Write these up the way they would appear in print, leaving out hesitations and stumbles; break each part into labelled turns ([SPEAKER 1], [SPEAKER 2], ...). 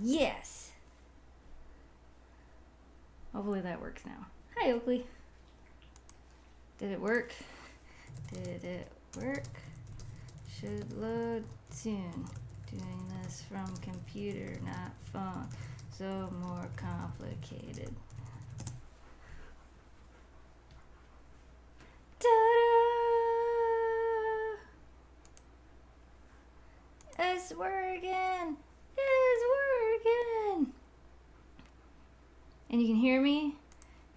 [SPEAKER 1] Yes. Hopefully that works now. Hi, Oakley. Did it work? Did it work? Should load soon. Doing this from computer, not phone. So more complicated. Ta-da! It's working! It's working! And you can hear me?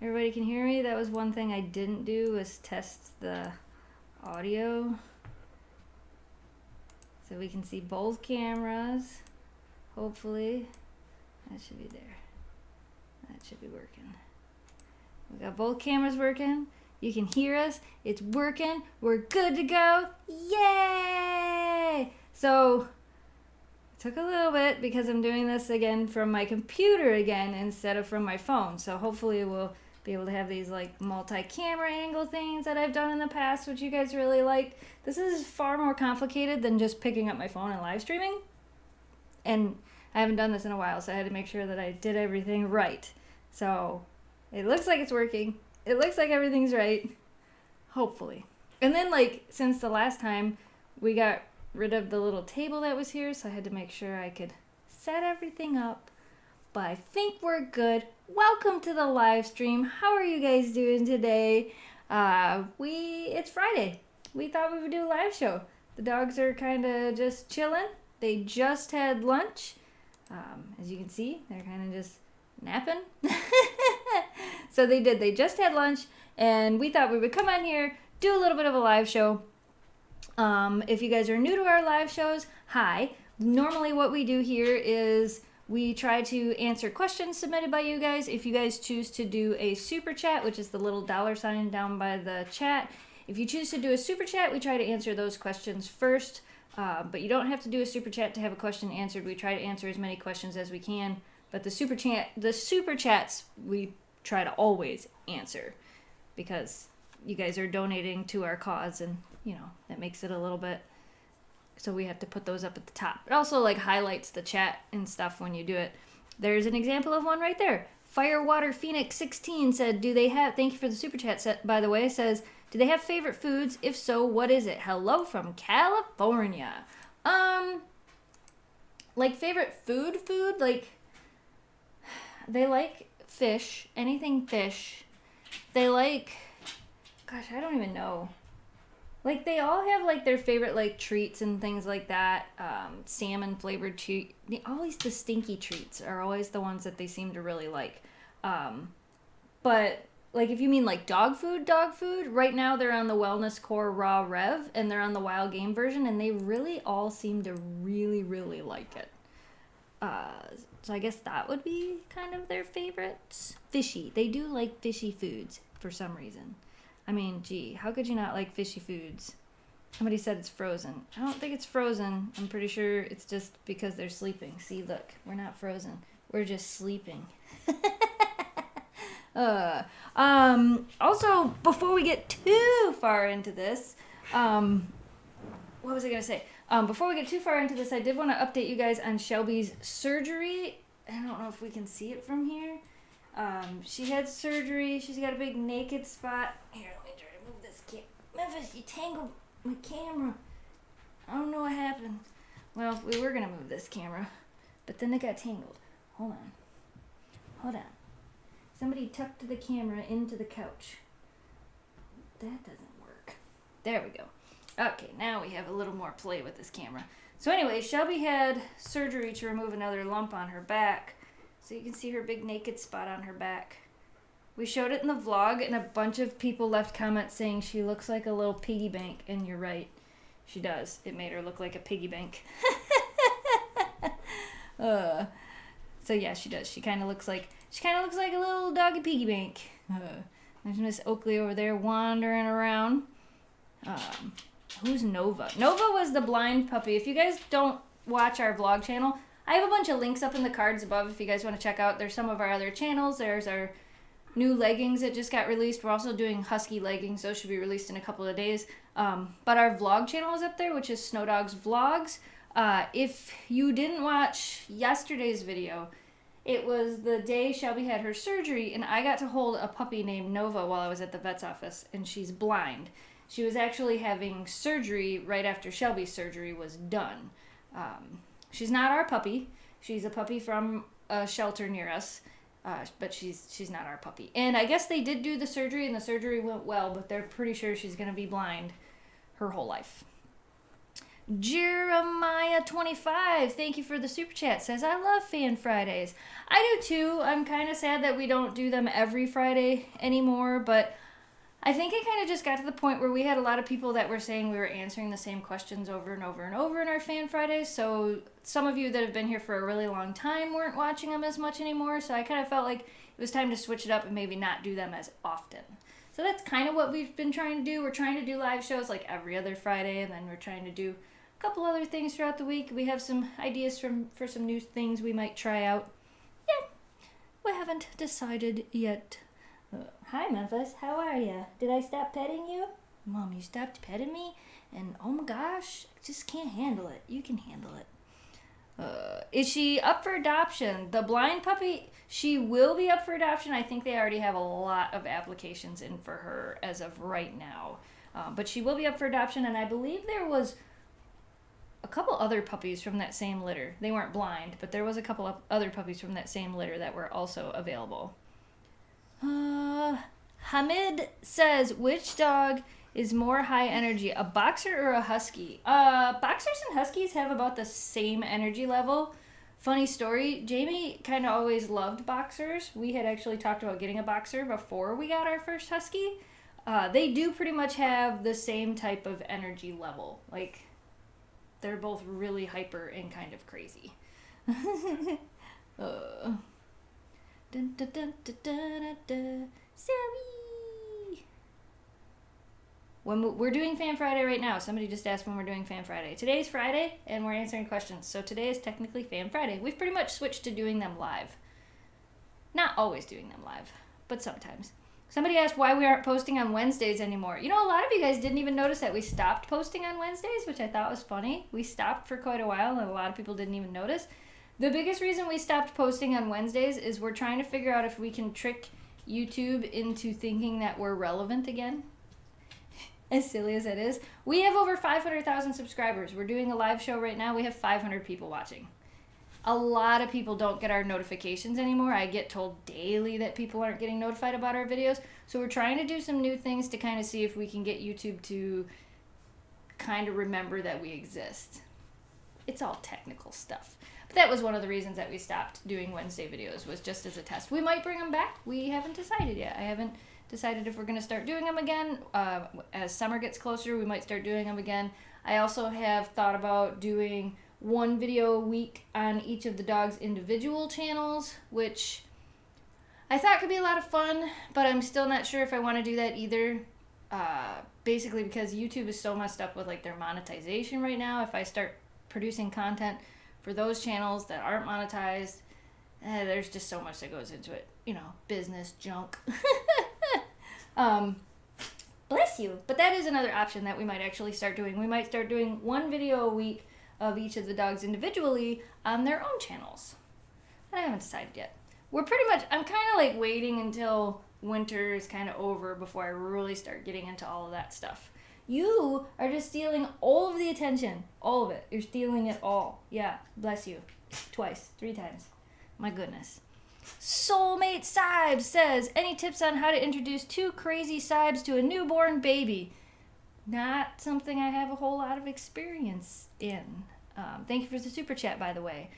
[SPEAKER 1] Everybody can hear me? That was one thing I didn't do, was test the audio. So we can see both cameras. Hopefully. That should be there. That should be working. We got both cameras working. You can hear us. It's working. We're good to go. Yay! So it took a little bit because I'm doing this again from my computer again instead of from my phone. So hopefully we'll be able to have these like multi-camera angle things that I've done in the past, which you guys really liked. This is far more complicated than just picking up my phone and live streaming. And I haven't done this in a while, so I had to make sure that I did everything right. So it looks like it's working. It looks like everything's right. Hopefully. And then, like, since the last time, we got rid of the little table that was here, so I had to make sure I could set everything up. But I think we're good. Welcome to the live stream. How are you guys doing today? It's Friday. We thought we would do a live show. The dogs are kind of just chilling. They just had lunch. As you can see, they're kind of just napping. So they did. They just had lunch, and we thought we would come on here, do a little bit of a live show. If you guys are new to our live shows, hi. Normally what we do here is we try to answer questions submitted by you guys. If you guys choose to do a super chat, which is the little $ down by the chat, if you choose to do a super chat, we try to answer those questions first. But you don't have to do a super chat to have a question answered. We try to answer as many questions as we can. But the super chats, we try to always answer because you guys are donating to our cause, and you know that makes it a little bit. So we have to put those up at the top. It also like highlights the chat and stuff when you do it. There's an example of one right there. Firewater Phoenix 16 said, "Do they have?" Thank you for the super chat set. By the way, says, "Do they have favorite foods? If so, what is it? Hello from California." Like favorite food, like they like fish, anything fish. They like, gosh, I don't even know. Like they all have like their favorite like treats and things like that. Salmon flavored treat. Always the stinky treats are always the ones that they seem to really like. But like if you mean like dog food, right now they're on the Wellness Core Raw Rev and they're on the Wild Game version, and they really all seem to really, really like it. So I guess that would be kind of their favorites. Fishy. They do like fishy foods for some reason. I mean, gee, how could you not like fishy foods? Somebody said it's frozen. I don't think it's frozen. I'm pretty sure it's just because they're sleeping. See, look, we're not frozen. We're just sleeping. Also, before we get too far into this, what was I going to say? Before we get too far into this, I did want to update you guys on Shelby's surgery. I don't know if we can see it from here. She had surgery. She's got a big naked spot. Here, let me try to move this Memphis, you tangled my camera. I don't know what happened. Well, we were going to move this camera, but then it got tangled. Hold on. Somebody tucked the camera into the couch. That doesn't work. There we go. Okay, now we have a little more play with this camera. So anyway, Shelby had surgery to remove another lump on her back. So you can see her big naked spot on her back. We showed it in the vlog, and a bunch of people left comments saying she looks like a little piggy bank, and you're right. She does. It made her look like a piggy bank. So yeah, she does. She kind of looks like a little doggy piggy bank. There's Miss Oakley over there wandering around. Who's Nova? Nova was the blind puppy. If you guys don't watch our vlog channel, I have a bunch of links up in the cards above if you guys want to check out. There's some of our other channels. There's our new leggings that just got released. We're also doing Husky leggings. Those should be released in a couple of days. But our vlog channel is up there, which is SnowDogs Vlogs. If you didn't watch yesterday's video, it was the day Shelby had her surgery, and I got to hold a puppy named Nova while I was at the vet's office, and she's blind. She was actually having surgery right after Shelby's surgery was done. She's not our puppy. She's a puppy from a shelter near us, but she's not our puppy. And I guess they did do the surgery, and the surgery went well, but they're pretty sure she's going to be blind her whole life. Jeremiah 25, thank you for the super chat, says, I love Fan Fridays. I do too. I'm kind of sad that we don't do them every Friday anymore, but I think it kind of just got to the point where we had a lot of people that were saying we were answering the same questions over and over and over in our Fan Fridays, so some of you that have been here for a really long time weren't watching them as much anymore, so I kind of felt like it was time to switch it up and maybe not do them as often. So that's kind of what we've been trying to do. We're trying to do live shows like every other Friday, and then we're trying to do a couple other things throughout the week. We have some ideas for some new things we might try out. Yeah, we haven't decided yet. Hi, Memphis. How are you? Did I stop petting you? Mom, you stopped petting me? And oh my gosh, I just can't handle it. You can handle it. Is she up for adoption? The blind puppy, she will be up for adoption. I think they already have a lot of applications in for her as of right now. But she will be up for adoption, and I believe there was a couple other puppies from that same litter. They weren't blind, but there was a couple of other puppies from that same litter that were also available. Hamid says, which dog is more high energy, a boxer or a husky? Boxers and huskies have about the same energy level. Funny story, Jamie kind of always loved boxers. We had actually talked about getting a boxer before we got our first husky. They do pretty much have the same type of energy level. Like, they're both really hyper and kind of crazy. Dun, dun, dun, dun, dun, dun. Sorry. We're doing Fan Friday right now. Somebody just asked when we're doing Fan Friday. Today's Friday, and we're answering questions. So today is technically Fan Friday. We've pretty much switched to doing them live. Not always doing them live, but sometimes. Somebody asked why we aren't posting on Wednesdays anymore. You know, a lot of you guys didn't even notice that we stopped posting on Wednesdays, which I thought was funny. We stopped for quite a while, and a lot of people didn't even notice. The biggest reason we stopped posting on Wednesdays is we're trying to figure out if we can trick YouTube into thinking that we're relevant again. As silly as it is. We have over 500,000 subscribers. We're doing a live show right now. We have 500 people watching. A lot of people don't get our notifications anymore. I get told daily that people aren't getting notified about our videos. So we're trying to do some new things to kind of see if we can get YouTube to kind of remember that we exist. It's all technical stuff. But that was one of the reasons that we stopped doing Wednesday videos, was just as a test. We might bring them back. We haven't decided yet. I haven't decided if we're going to start doing them again. As summer gets closer, we might start doing them again. I also have thought about doing one video a week on each of the dogs' individual channels, which I thought could be a lot of fun, but I'm still not sure if I want to do that either. Basically because YouTube is so messed up with like their monetization right now. If I start producing content for those channels that aren't monetized, there's just so much that goes into it. You know, business junk. Bless you. But that is another option that we might actually start doing. We might start doing one video a week of each of the dogs individually on their own channels. I haven't decided yet. We're pretty much, I'm kind of like waiting until winter is kind of over before I really start getting into all of that stuff. You are just stealing all of the attention. All of it. You're stealing it all. Yeah, bless you. Twice. 3 times. My goodness. Soulmate Sibes says, any tips on how to introduce 2 crazy Sibes to a newborn baby? Not something I have a whole lot of experience in. Thank you for the super chat, by the way.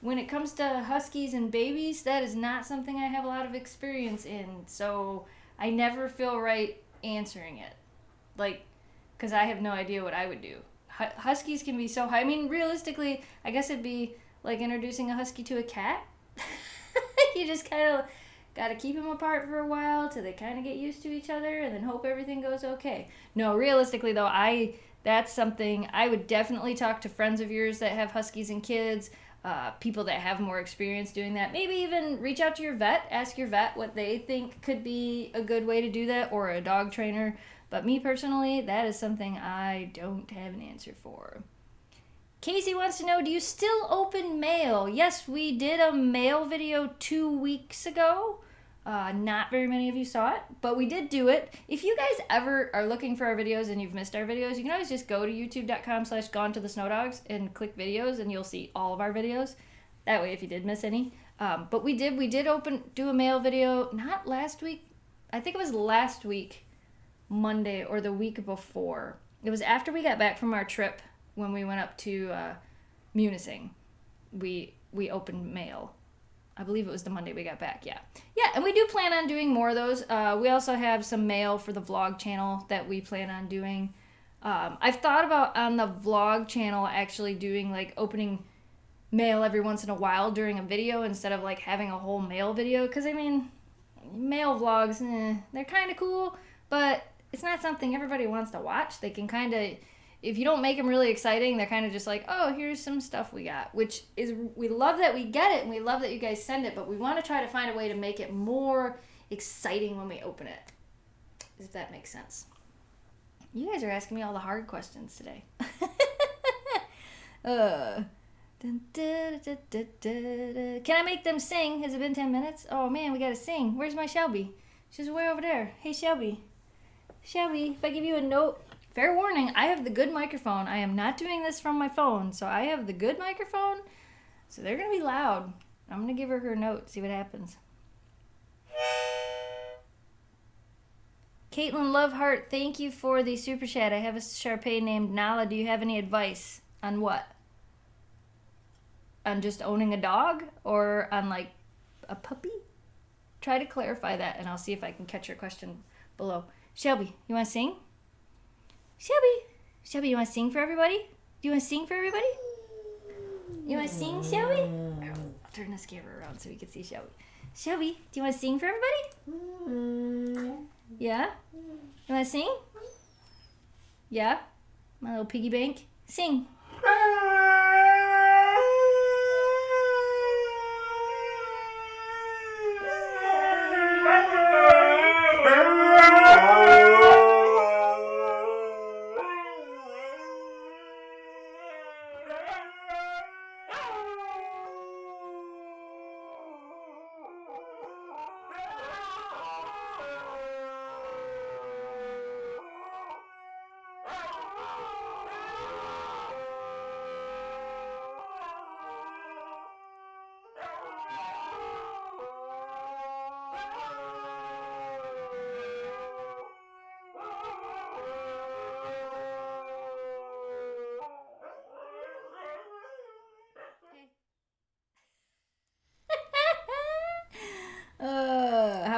[SPEAKER 1] When it comes to Huskies and babies, that is not something I have a lot of experience in. So I never feel right answering it. Like, because I have no idea what I would do. Huskies can be so high. I mean, realistically, I guess it'd be like introducing a husky to a cat. You just kind of got to keep them apart for a while till they kind of get used to each other and then hope everything goes okay. No, realistically, though, that's something I would definitely talk to friends of yours that have huskies and kids, people that have more experience doing that. Maybe even reach out to your vet, ask your vet what they think could be a good way to do that, or a dog trainer. But me personally, that is something I don't have an answer for. Casey wants to know, do you still open mail? Yes, we did a mail video 2 weeks ago. Not very many of you saw it, but we did do it. If you guys ever are looking for our videos and you've missed our videos, you can always just go to youtube.com/GonetotheSnowDogs and click videos, and you'll see all of our videos. That way, if you did miss any. But we did do a mail video, not last week. I think it was last week, Monday, or the week before. It was after we got back from our trip when we went up to Munising. We opened mail. I believe it was the Monday we got back, yeah. Yeah, and we do plan on doing more of those. We also have some mail for the vlog channel that we plan on doing. I've thought about on the vlog channel actually doing like opening mail every once in a while during a video instead of like having a whole mail video. Because, I mean, mail vlogs, they're kind of cool, but it's not something everybody wants to watch. They can kind of... If you don't make them really exciting, they're kind of just like, oh, here's some stuff we got, which is, we love that we get it and we love that you guys send it, but we want to try to find a way to make it more exciting when we open it, if that makes sense. You guys are asking me all the hard questions today. Can I make them sing? Has it been 10 minutes? Oh man, we gotta sing. Where's my Shelby? She's way over there. Hey, Shelby. Shelby, if I give you a note... Fair warning, I have the good microphone. I am not doing this from my phone, so I have the good microphone. So they're going to be loud. I'm going to give her note, see what happens. Caitlin Loveheart, thank you for the super chat. I have a Shar-Pei named Nala. Do you have any advice on what? On just owning a dog? Or on, like, a puppy? Try to clarify that, and I'll see if I can catch your question below. Shelby, you want to sing? Shelby, you want to sing for everybody? Do you want to sing for everybody? You want to sing, Shelby? I'll turn this camera around so we can see Shelby. Shelby, do you want to sing for everybody? Yeah? You want to sing? Yeah? My little piggy bank? Sing.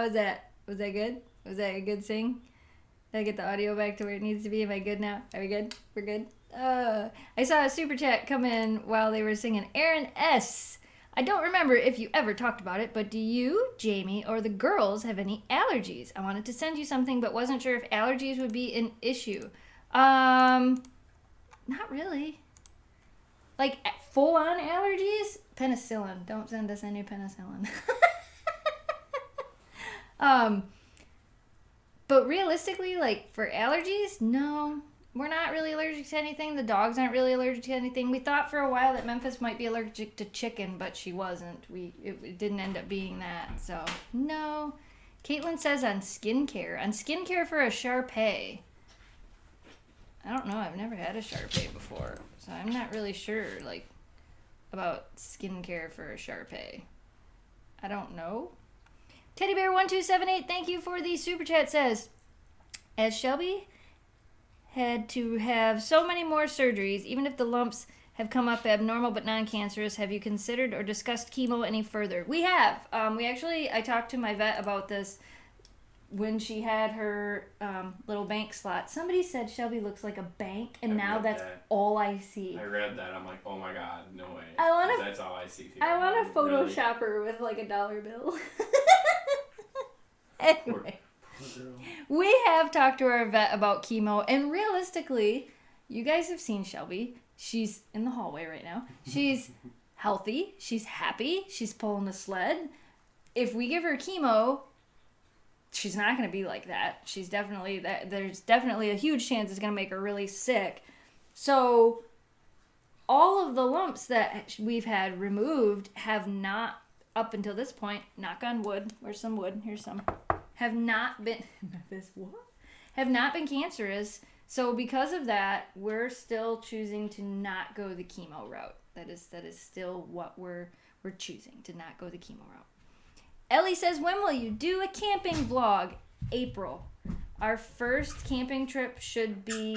[SPEAKER 1] How was that? Was that good? Was that a good sing? Did I get the audio back to where it needs to be? Am I good now? Are we good? We're good? I saw a super chat come in while they were singing. Aaron S. I don't remember if you ever talked about it, but do you, Jamie, or the girls have any allergies? I wanted to send you something, but wasn't sure if allergies would be an issue. Not really. Like, full-on allergies? Penicillin. Don't send us any penicillin. But realistically, like, for allergies, no. We're not really allergic to anything. The dogs aren't really allergic to anything. We thought for a while that Memphis might be allergic to chicken, but she wasn't. It didn't end up being that, so no. Caitlin says on skincare. On skincare for a Shar-Pei. I don't know. I've never had a Shar-Pei before, so I'm not really sure, like, about skincare for a Shar-Pei. I don't know. Teddybear1278, thank you for the super chat, says, as Shelby had to have so many more surgeries, even if the lumps have come up abnormal but non-cancerous, have you considered or discussed chemo any further? We have. I talked to my vet about this when she had her little bank slot. Somebody said Shelby looks like a bank, and now that's all I see.
[SPEAKER 2] I read that. I'm like, oh my god, no way. That's all I see.
[SPEAKER 1] I want to Photoshop her with like a dollar bill. Anyway, we have talked to our vet about chemo, and realistically, you guys have seen Shelby. She's in the hallway right now. She's healthy. She's happy. She's pulling the sled. If we give her chemo, she's not going to be like that. There's definitely a huge chance it's going to make her really sick. So all of the lumps that we've had removed have not, up until this point, knock on wood, where's some wood, here's some, have not been, have not been cancerous. So because of that, we're still choosing to not go the chemo route. That is still what we're choosing, to not go the chemo route. Ellie says, when will you do a camping vlog? April. Our first camping trip should be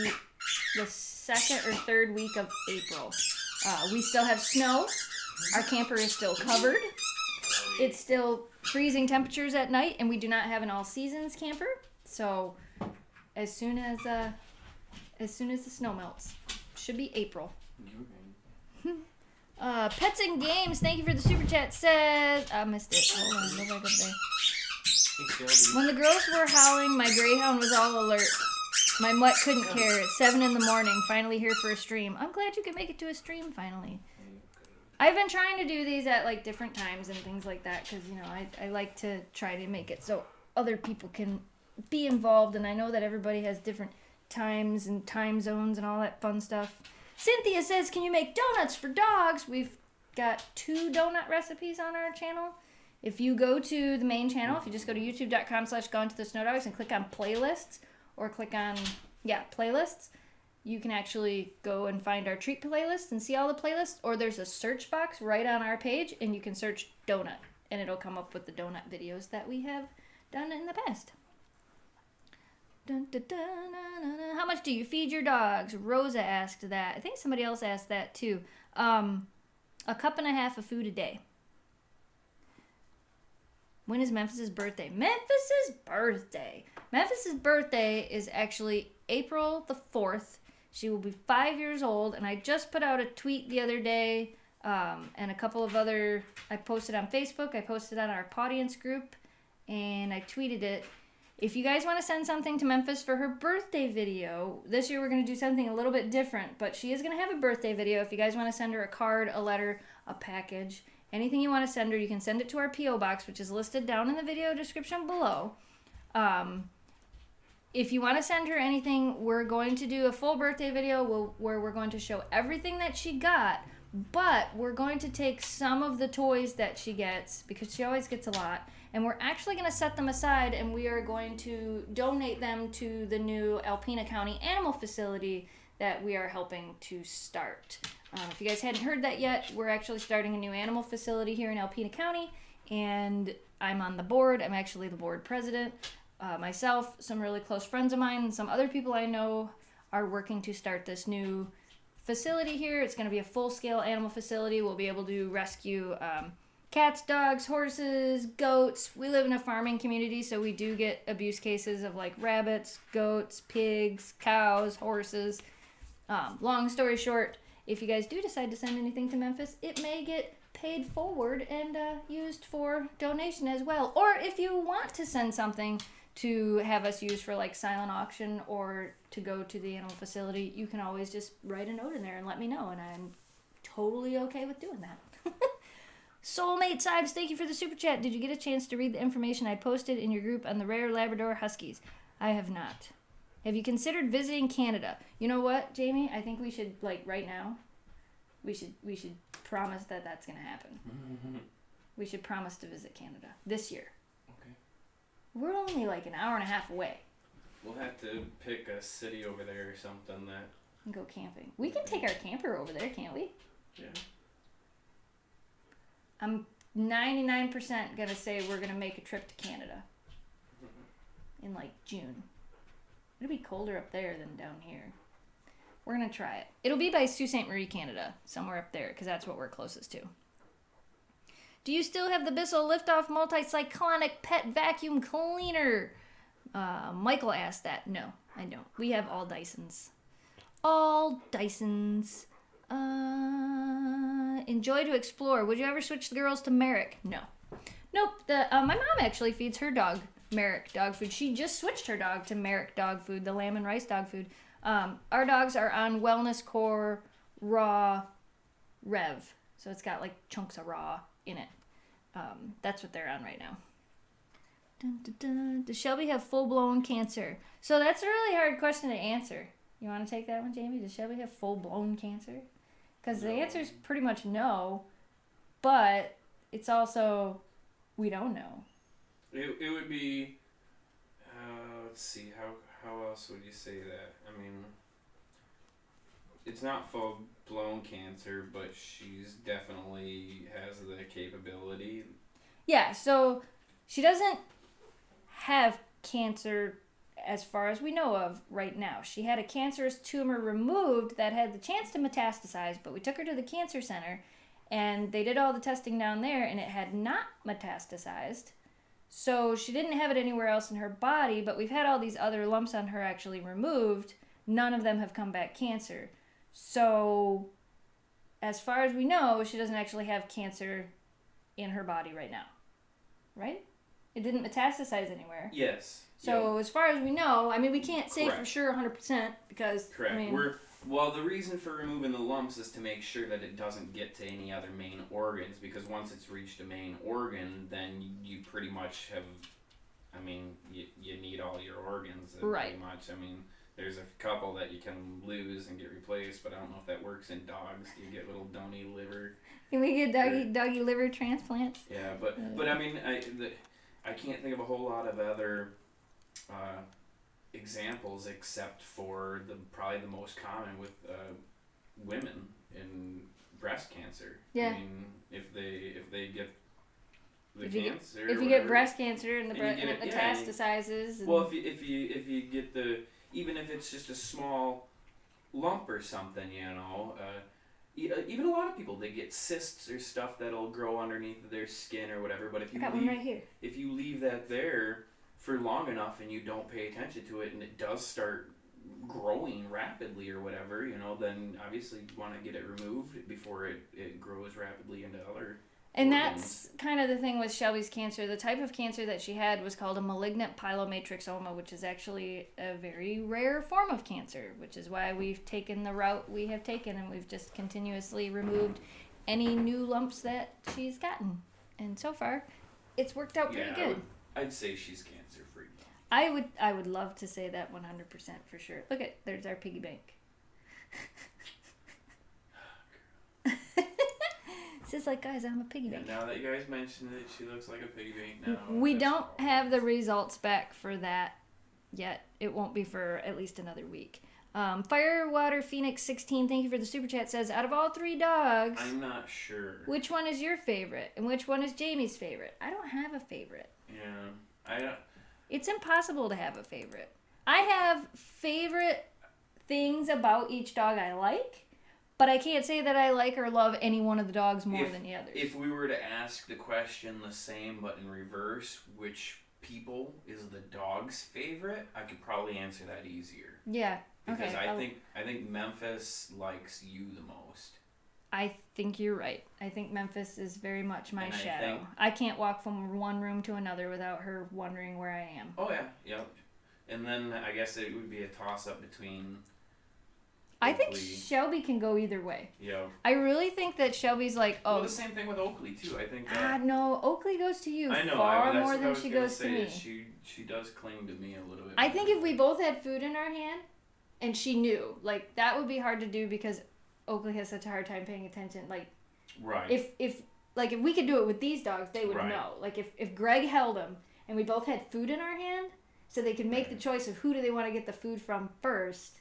[SPEAKER 1] the second or third week of April. We still have snow. Our camper is still covered. It's still freezing temperatures at night, and we do not have an all seasons camper. So as soon as the snow melts, should be April. Pets and Games, thank you for the super chat, says, I missed it. Hold on, what did I go there? When the girls were howling, my greyhound was all alert. My mutt couldn't care. It's 7 in the morning, finally here for a stream. I'm glad you could make it to a stream finally. I've been trying to do these at like different times and things like that because, you know, I like to try to make it so other people can be involved, and I know that everybody has different times and time zones and all that fun stuff. Cynthia says, can you make donuts for dogs? We've got 2 donut recipes on our channel. If you go to the main channel, if you just go to youtube.com/GonetotheSnowDogs and click on playlists, or click on, playlists, you can actually go and find our treat playlist and see all the playlists, or there's a search box right on our page, and you can search donut, and it'll come up with the donut videos that we have done in the past. Dun, dun, dun, dun, dun. How much do you feed your dogs? Rosa asked that. I think somebody else asked that too. 1.5 cups of food a day. When is Memphis' birthday? Memphis' birthday is actually April the 4th. She will be 5 years old, and I just put out a tweet the other day, and a couple of other, I posted on Facebook, I posted on our Pawdience group, and I tweeted it. If you guys want to send something to Memphis for her birthday video, this year we're going to do something a little bit different, but she is going to have a birthday video. If you guys want to send her a card, a letter, a package, anything you want to send her, you can send it to our P.O. box, which is listed down in the video description below. If you want to send her anything, we're going to do a full birthday video where we're going to show everything that she got, but we're going to take some of the toys that she gets, because she always gets a lot, and we're actually going to set them aside, and we are going to donate them to the new Alpena County animal facility that we are helping to start. If you guys hadn't heard that yet, we're actually starting a new animal facility here in Alpena County, and I'm on the board. I'm actually the board president. Myself, some really close friends of mine, and some other people I know are working to start this new facility here. It's going to be a full-scale animal facility. We'll be able to rescue cats, dogs, horses, goats. We live in a farming community, so we do get abuse cases of like rabbits, goats, pigs, cows, horses. Long story short, if you guys do decide to send anything to Memphis, it may get paid forward and used for donation as well. Or if you want to send something to have us use for like silent auction or to go to the animal facility, you can always just write a note in there and let me know, and I'm totally okay with doing that. Soulmate Sibes, thank you for the super chat. Did you get a chance to read the information I posted in your group on the rare Labrador Huskies? I have not. Have you considered visiting Canada? You know what, Jamie? I think we should, like, right now, we should promise that that's going to happen. We should promise to visit Canada this year.
[SPEAKER 2] Okay.
[SPEAKER 1] We're only like an hour and a half away.
[SPEAKER 2] We'll have to pick a city over there or something that...
[SPEAKER 1] And go camping. We can take our camper over there, can't we?
[SPEAKER 2] Yeah.
[SPEAKER 1] I'm 99% going to say we're going to make a trip to Canada in like June. It'll be colder up there than down here. We're going to try it. It'll be by Sault Ste. Marie, Canada, somewhere up there, because that's what we're closest to. Do you still have the Bissell Liftoff Multi-Cyclonic Pet Vacuum Cleaner? Michael asked that. No, I don't. We have all Dysons. All Dysons. Enjoy to explore. Would you ever switch the girls to Merrick? No. Nope. My mom actually feeds her dog Merrick dog food. She just switched her dog to Merrick dog food, the lamb and rice dog food. Our dogs are on Wellness Core Raw Rev. So it's got like chunks of raw in it. That's what they're on right now. Dun, dun, dun. Does Shelby have full-blown cancer? So that's a really hard question to answer. You want to take that one, Jamie? Does Shelby have full-blown cancer? Because the answer is pretty much no, but it's also we don't know.
[SPEAKER 2] It would be, let's see, how else would you say that? I mean, it's not full-blown cancer, but she's definitely has the capability.
[SPEAKER 1] Yeah, so she doesn't have cancer as far as we know of right now. She had a cancerous tumor removed that had the chance to metastasize, but we took her to the cancer center and they did all the testing down there and it had not metastasized. So she didn't have it anywhere else in her body, but we've had all these other lumps on her actually removed. None of them have come back cancer. So as far as we know, she doesn't actually have cancer in her body right now. Right? It didn't metastasize anywhere.
[SPEAKER 2] Yes.
[SPEAKER 1] So as far as we know, I mean, we can't say for sure 100% because...
[SPEAKER 2] Correct.
[SPEAKER 1] I mean,
[SPEAKER 2] well, the reason for removing the lumps is to make sure that it doesn't get to any other main organs, because once it's reached a main organ, then you pretty much have... I mean, you need all your organs.
[SPEAKER 1] Right.
[SPEAKER 2] Pretty much. I mean, there's a couple that you can lose and get replaced, but I don't know if that works in dogs. Do you get little donny liver?
[SPEAKER 1] Can we get doggy liver transplants?
[SPEAKER 2] Yeah, but I mean, I can't think of a whole lot of other examples except for probably the most common with women in breast cancer.
[SPEAKER 1] Yeah.
[SPEAKER 2] I mean, if they get the cancer,
[SPEAKER 1] if you get breast cancer and it metastasizes.
[SPEAKER 2] Well, if you get even if it's just a small lump or something, even a lot of people, they get cysts or stuff that'll grow underneath their skin or whatever. But if you leave that there for long enough and you don't pay attention to it and it does start growing rapidly or whatever, then obviously you want to get it removed before it grows rapidly into other
[SPEAKER 1] And
[SPEAKER 2] organs.
[SPEAKER 1] that's kind of the thing with Shelby's cancer. The type of cancer that she had was called a malignant pilomatrixoma, which is actually a very rare form of cancer, which is why we've taken the route we have taken, and we've just continuously removed any new lumps that she's gotten. And so far, it's worked out pretty good.
[SPEAKER 2] I'd say she's cancer-free.
[SPEAKER 1] I would love to say that 100% for sure. Look there's our piggy bank. It's just like, guys, I'm a piggy bank.
[SPEAKER 2] Now that you guys mentioned it, she looks like a piggy bank now.
[SPEAKER 1] We don't have the results back for that yet. It won't be for at least another week. Firewater Phoenix 16, thank you for the super chat, says, out of all 3 dogs,
[SPEAKER 2] I'm not sure.
[SPEAKER 1] Which one is your favorite? And which one is Jamie's favorite? I don't have a favorite.
[SPEAKER 2] Yeah. I don't...
[SPEAKER 1] It's impossible to have a favorite. I have favorite things about each dog I like, but I can't say that I like or love any one of the dogs more than the others.
[SPEAKER 2] If we were to ask the question the same but in reverse, which people is the dog's favorite, I could probably answer that easier.
[SPEAKER 1] Yeah.
[SPEAKER 2] Because I think Memphis likes you the most.
[SPEAKER 1] I think you're right. I think Memphis is very much my shadow. I can't walk from one room to another without her wondering where I am.
[SPEAKER 2] Oh, yeah. Yep. And then I guess it would be a toss-up between...
[SPEAKER 1] I think Shelby can go either way.
[SPEAKER 2] Yeah.
[SPEAKER 1] I really think that Shelby's like,
[SPEAKER 2] Well, the same thing with Oakley, too. I think
[SPEAKER 1] no. Oakley goes to you
[SPEAKER 2] I know,
[SPEAKER 1] far more than she goes to me.
[SPEAKER 2] She does cling to me a little bit.
[SPEAKER 1] I think if we both had food in our hand and she knew, like, that would be hard to do because Oakley has such a hard time paying attention. Like,
[SPEAKER 2] right.
[SPEAKER 1] If we could do it with these dogs, they would know. Like, if Greg held them and we both had food in our hand so they could make the choice of who do they want to get the food from first,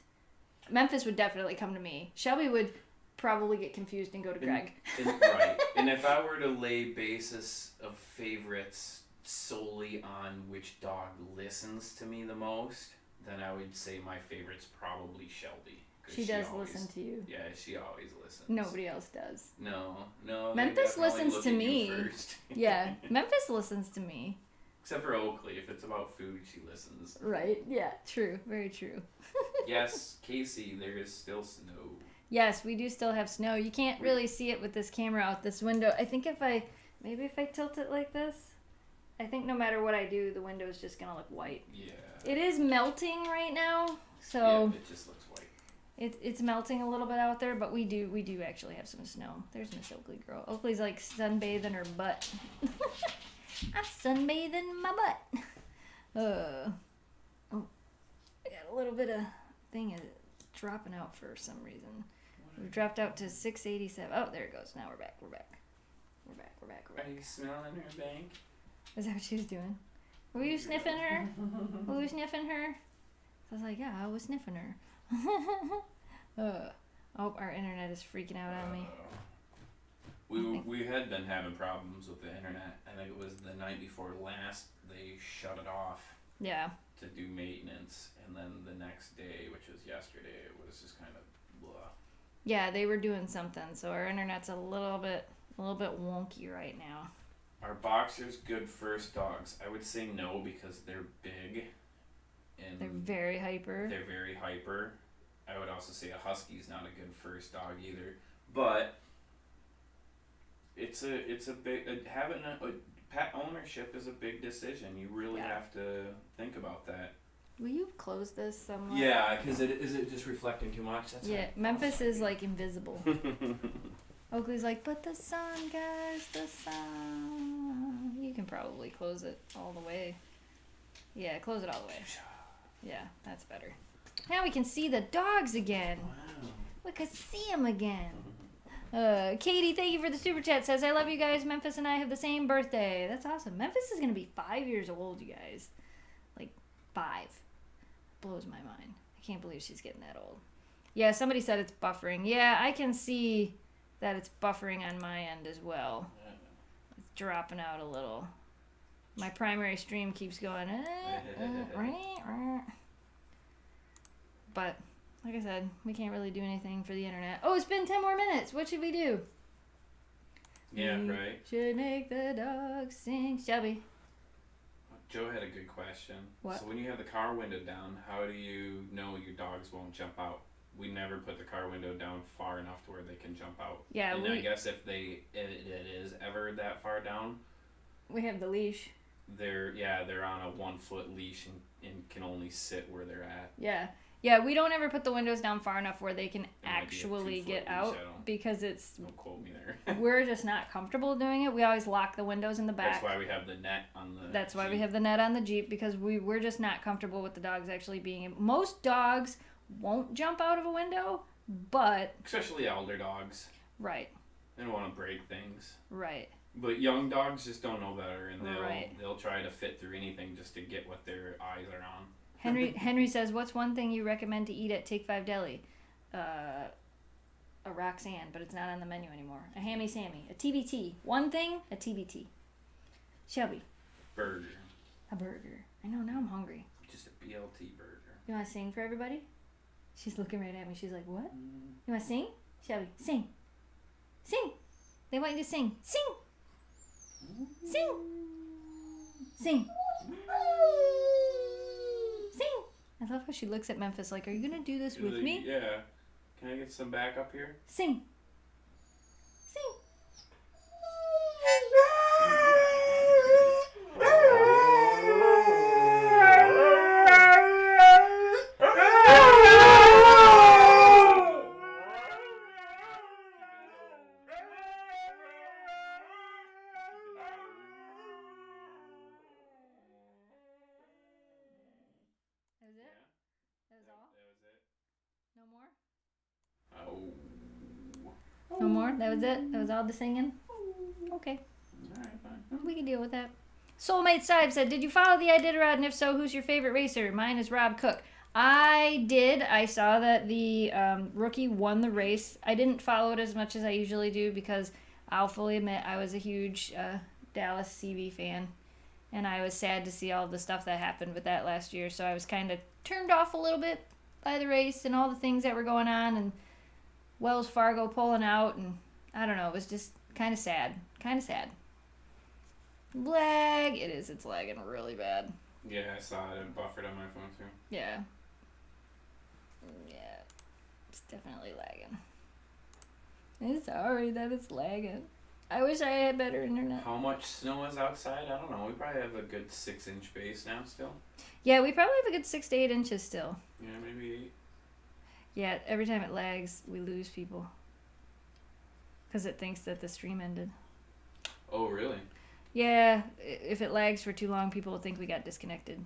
[SPEAKER 1] Memphis would definitely come to me. Shelby would probably get confused and go to Greg.
[SPEAKER 2] Right. And if I were to lay basis of favorites solely on which dog listens to me the most, then I would say my favorite's probably Shelby.
[SPEAKER 1] She does listen to you.
[SPEAKER 2] Yeah, she always listens.
[SPEAKER 1] Nobody else does.
[SPEAKER 2] No.
[SPEAKER 1] Memphis listens to me. Yeah, Memphis listens to me.
[SPEAKER 2] Except for Oakley. If it's about food, she listens.
[SPEAKER 1] Right. Yeah, true. Very true.
[SPEAKER 2] Yes, Casey, there is still snow.
[SPEAKER 1] Yes, we do still have snow. You can't really see it with this camera out this window. I think if I tilt it like this, I think no matter what I do, the window is just going to look white.
[SPEAKER 2] Yeah.
[SPEAKER 1] It is melting right now, so...
[SPEAKER 2] Yeah, it just looks white.
[SPEAKER 1] It's melting a little bit out there, but we do actually have some snow. There's Miss Oakley girl. Oakley's like sunbathing her butt. I'm sunbathing my butt. Oh, I got a little bit of thing dropping out for some reason. We've dropped out to 687. Oh, there it goes. Now we're back. We're back.
[SPEAKER 2] Are you smelling her bank?
[SPEAKER 1] Is that what she was doing? Were you sniffing her? Were you sniffing her? I was like, yeah, I was sniffing her. Oh, our internet is freaking out on me.
[SPEAKER 2] We had been having problems with the internet. I think it was the night before last they shut it off.
[SPEAKER 1] Yeah.
[SPEAKER 2] To do maintenance, and then the next day, which was yesterday, it was just kind of blah.
[SPEAKER 1] Yeah, they were doing something, so our internet's a little bit wonky right now.
[SPEAKER 2] Are boxers good first dogs? I would say no because they're big and
[SPEAKER 1] they're very hyper.
[SPEAKER 2] I would also say a husky's not a good first dog either, but it's a big having a pet ownership is a big decision. You really have to think about that.
[SPEAKER 1] Will you close this somewhat?
[SPEAKER 2] Yeah, because is it just reflecting too much? That's
[SPEAKER 1] Memphis is like invisible. Oakley's like, but the sun, guys, the sun. You can probably close it all the way. Yeah, close it all the way. Yeah, that's better. Now we can see the dogs again.
[SPEAKER 2] Wow.
[SPEAKER 1] We can see them again. Katie, thank you for the super chat. Says, I love you guys. Memphis and I have the same birthday. That's awesome. Memphis is going to be 5 years old, you guys. Like, 5. Blows my mind. I can't believe she's getting that old. Yeah, somebody said it's buffering. Yeah, I can see that it's buffering on my end as well. It's dropping out a little. My primary stream keeps going. But, like I said, we can't really do anything for the internet. Oh, it's been 10 more minutes. What should we do?
[SPEAKER 2] Yeah, right.
[SPEAKER 1] Should make the dogs sing. Shelby.
[SPEAKER 2] Joe had a good question.
[SPEAKER 1] What?
[SPEAKER 2] So when you have the car window down, how do you know your dogs won't jump out? We never put the car window down far enough to where they can jump out.
[SPEAKER 1] Yeah,
[SPEAKER 2] and I guess if it is ever that far down,
[SPEAKER 1] we have the leash.
[SPEAKER 2] They're on a 1 foot leash and can only sit where they're at.
[SPEAKER 1] Yeah, we don't ever put the windows down far enough where they can actually get out because it's.
[SPEAKER 2] Don't quote me there.
[SPEAKER 1] We're just not comfortable doing it. We always lock the windows in the back.
[SPEAKER 2] That's why we have the net on the.
[SPEAKER 1] That's why we have the net on the Jeep because we're just not comfortable with the dogs actually being. Most dogs won't jump out of a window, but.
[SPEAKER 2] Especially elder dogs.
[SPEAKER 1] Right.
[SPEAKER 2] They don't want to break things.
[SPEAKER 1] Right.
[SPEAKER 2] But young dogs just don't know better, and they'll try to fit through anything just to get what their eyes are on.
[SPEAKER 1] Henry says, what's one thing you recommend to eat at Take 5 Deli? A Roxanne, but it's not on the menu anymore. A Hammy Sammy. A TBT. One thing, a TBT. Shelby.
[SPEAKER 2] Burger.
[SPEAKER 1] A burger. I know, now I'm hungry.
[SPEAKER 2] Just a BLT burger.
[SPEAKER 1] You want to sing for everybody? She's looking right at me. She's like, what? You want to sing? Shelby, sing. Sing. They want you to sing. Sing. Sing. Sing. Sing. I love how she looks at Memphis like, are you going to do this with me?
[SPEAKER 2] Yeah. Can I get some back up here?
[SPEAKER 1] Sing. Sing. No more? That was it? That was all the singing? Okay.
[SPEAKER 2] Alright, fine.
[SPEAKER 1] We can deal with that. Soulmate Sibe said, did you follow the Iditarod? And if so, who's your favorite racer? Mine is Rob Cook. I did. I saw that the rookie won the race. I didn't follow it as much as I usually do because I'll fully admit I was a huge Dallas CV fan. And I was sad to see all the stuff that happened with that last year. So I was kind of turned off a little bit by the race and all the things that were going on. And Wells Fargo pulling out, and I don't know, it was just kind of sad. Lag. It is. It's lagging really bad.
[SPEAKER 2] Yeah, I saw it. It buffered on my phone too.
[SPEAKER 1] Yeah. It's definitely lagging. I'm sorry that it's lagging. I wish I had better internet.
[SPEAKER 2] How much snow is outside? I don't know. We probably have a good 6-inch base now still.
[SPEAKER 1] Yeah, we probably have a good 6 to 8 inches still.
[SPEAKER 2] Yeah, maybe 8.
[SPEAKER 1] Yeah, every time it lags, we lose people. Because it thinks that the stream ended.
[SPEAKER 2] Oh, really?
[SPEAKER 1] Yeah, if it lags for too long, people will think we got disconnected.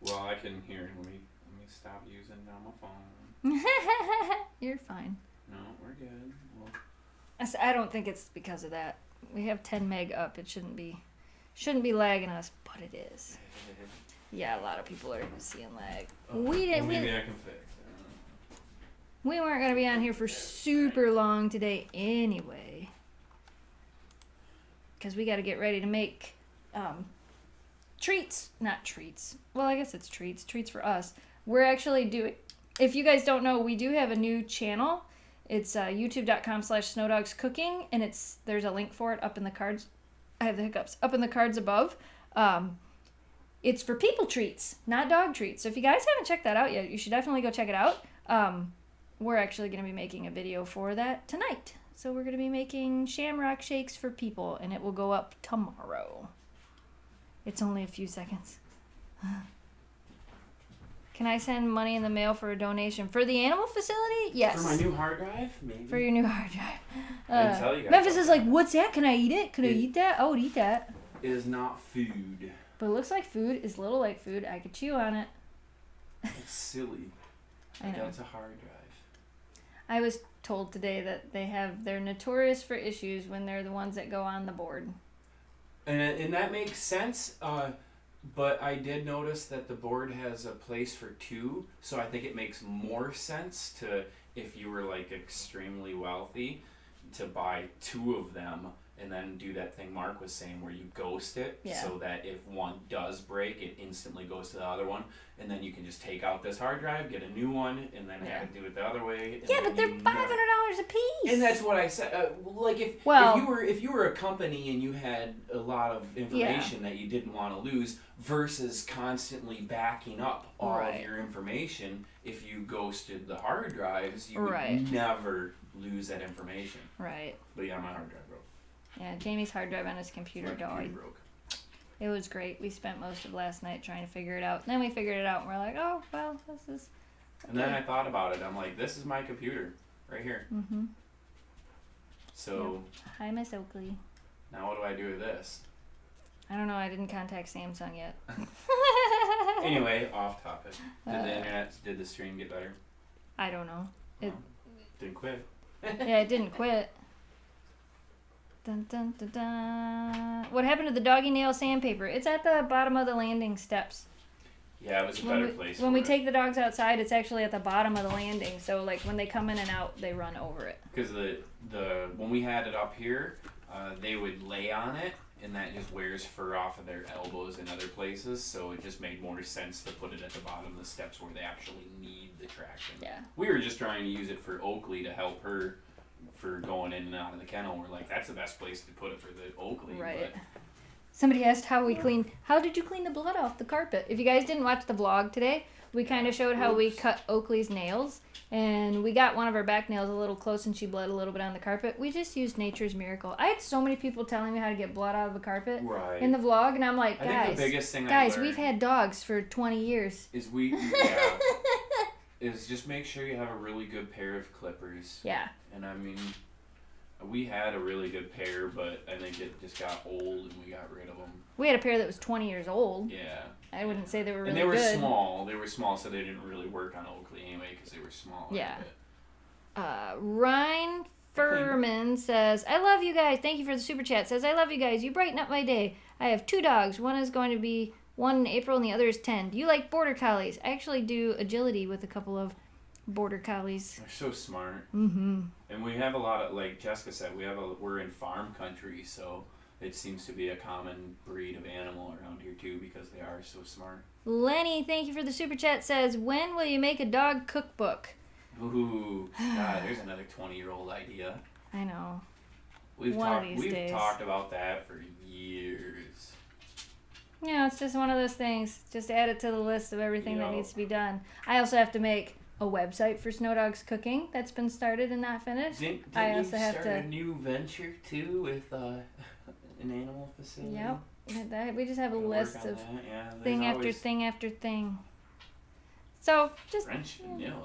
[SPEAKER 2] Well, I can hear. Let me stop using now my phone.
[SPEAKER 1] You're fine.
[SPEAKER 2] No, we're good. Well,
[SPEAKER 1] I don't think it's because of that. We have 10 meg up. It shouldn't be lagging us, but it is. Yeah, a lot of people are seeing lag.
[SPEAKER 2] maybe I can fix it.
[SPEAKER 1] We weren't going to be on here for super long today anyway. Because we got to get ready to make treats. Not treats. Well, I guess it's treats. Treats for us. We're actually doing... If you guys don't know, we do have a new channel. It's youtube.com/snowdogscooking, and there's a link for it up in the cards. I have the hiccups. Up in the cards above. It's for people treats, not dog treats. So if you guys haven't checked that out yet, you should definitely go check it out. We're actually going to be making a video for that tonight. So we're going to be making shamrock shakes for people, and it will go up tomorrow. It's only a few seconds. Can I send money in the mail for a donation? For the animal facility? Yes.
[SPEAKER 2] For my new hard drive? Maybe.
[SPEAKER 1] For your new hard drive.
[SPEAKER 2] I didn't tell you guys.
[SPEAKER 1] Memphis is like, what's that? Can I eat it? Could I eat that? I would eat that.
[SPEAKER 2] It is not food.
[SPEAKER 1] But it looks like food. It's little like food. I could chew on it.
[SPEAKER 2] It's silly.
[SPEAKER 1] I know.
[SPEAKER 2] That's a hard drive.
[SPEAKER 1] I was told today that they're notorious for issues when they're the ones that go on the board.
[SPEAKER 2] And that makes sense. But I did notice that the board has a place for 2, so I think it makes more sense to, if you were like extremely wealthy, to buy 2 of them and then do that thing Mark was saying where you ghost it, so that if one does break, it instantly goes to the other one, and then you can just take out this hard drive, get a new one, and then have it do it the other way.
[SPEAKER 1] Yeah, but they're $500 a piece.
[SPEAKER 2] And that's what I said. Like if you were a company and you had a lot of information that you didn't want to lose, versus constantly backing up all of your information, if you ghosted the hard drives, you would never lose that information.
[SPEAKER 1] Right.
[SPEAKER 2] But yeah, my hard drive broke.
[SPEAKER 1] Yeah, Jamie's hard drive on his computer died. It was great. We spent most of last night trying to figure it out. And then we figured it out, and we're like, oh, well, this is... Okay.
[SPEAKER 2] And then I thought about it. I'm like, this is my computer right here.
[SPEAKER 1] Mm-hmm.
[SPEAKER 2] So...
[SPEAKER 1] Yep. Hi, Miss Oakley.
[SPEAKER 2] Now what do I do with this?
[SPEAKER 1] I don't know. I didn't contact Samsung yet.
[SPEAKER 2] Anyway, off topic. Did the stream get better?
[SPEAKER 1] I don't know. It
[SPEAKER 2] didn't quit.
[SPEAKER 1] Yeah, it didn't quit. Dun, dun, dun, dun. What happened to the doggy nail sandpaper? It's at the bottom of the landing steps.
[SPEAKER 2] Yeah, it was a better place.
[SPEAKER 1] When we take the dogs outside, it's actually at the bottom of the landing. So like when they come in and out, they run over it.
[SPEAKER 2] Because when we had it up here, they would lay on it, and that just wears fur off of their elbows and other places. So it just made more sense to put it at the bottom of the steps where they actually need the traction.
[SPEAKER 1] Yeah.
[SPEAKER 2] We were just trying to use it for Oakley to help her for going in and out of the kennel. We're like, that's the best place to put it for the Oakley.
[SPEAKER 1] Right. But... Somebody asked how did you clean the blood off the carpet? If you guys didn't watch the vlog today, we kind of showed how we cut Oakley's nails, and we got one of her back nails a little close and she bled a little bit on the carpet. We just used Nature's Miracle. I had so many people telling me how to get blood out of the carpet in the vlog, and I'm like,
[SPEAKER 2] I think the biggest thing
[SPEAKER 1] we've had dogs for 20 years.
[SPEAKER 2] Is just make sure you have a really good pair of clippers.
[SPEAKER 1] Yeah.
[SPEAKER 2] And I mean, we had a really good pair, but I think it just got old and we got rid of them. We had
[SPEAKER 1] a pair that was 20 years old.
[SPEAKER 2] Yeah.
[SPEAKER 1] I wouldn't say they were really
[SPEAKER 2] good. And they were
[SPEAKER 1] good.
[SPEAKER 2] small. They were small, so they didn't really work on Oakley anyway because they were small.
[SPEAKER 1] Yeah. Ryan Furman says, I love you guys. Thank you for the super chat. Says, I love you guys. You brighten up my day. I have 2 dogs. One is going to be 1 in April and the other is 10. Do you like border collies? I actually do agility with a couple of border collies.
[SPEAKER 2] They're so smart.
[SPEAKER 1] Mm-hmm.
[SPEAKER 2] And we have a lot of, like Jessica said, we're in farm country, so it seems to be a common breed of animal around here too because they are so smart.
[SPEAKER 1] Lenny, thank you for the super chat, says, when will you make a dog cookbook?
[SPEAKER 2] Ooh, God, there's another 20-year-old idea.
[SPEAKER 1] I know.
[SPEAKER 2] We've talked about that for years.
[SPEAKER 1] Yeah, it's just one of those things. Just add it to the list of everything that needs to be done. I also have to make a website for Snow Dogs Cooking that's been started and not finished.
[SPEAKER 2] Didn't you start a new venture too with an animal facility?
[SPEAKER 1] Yep. We just have a list of thing after thing after thing. So just
[SPEAKER 2] French vanilla.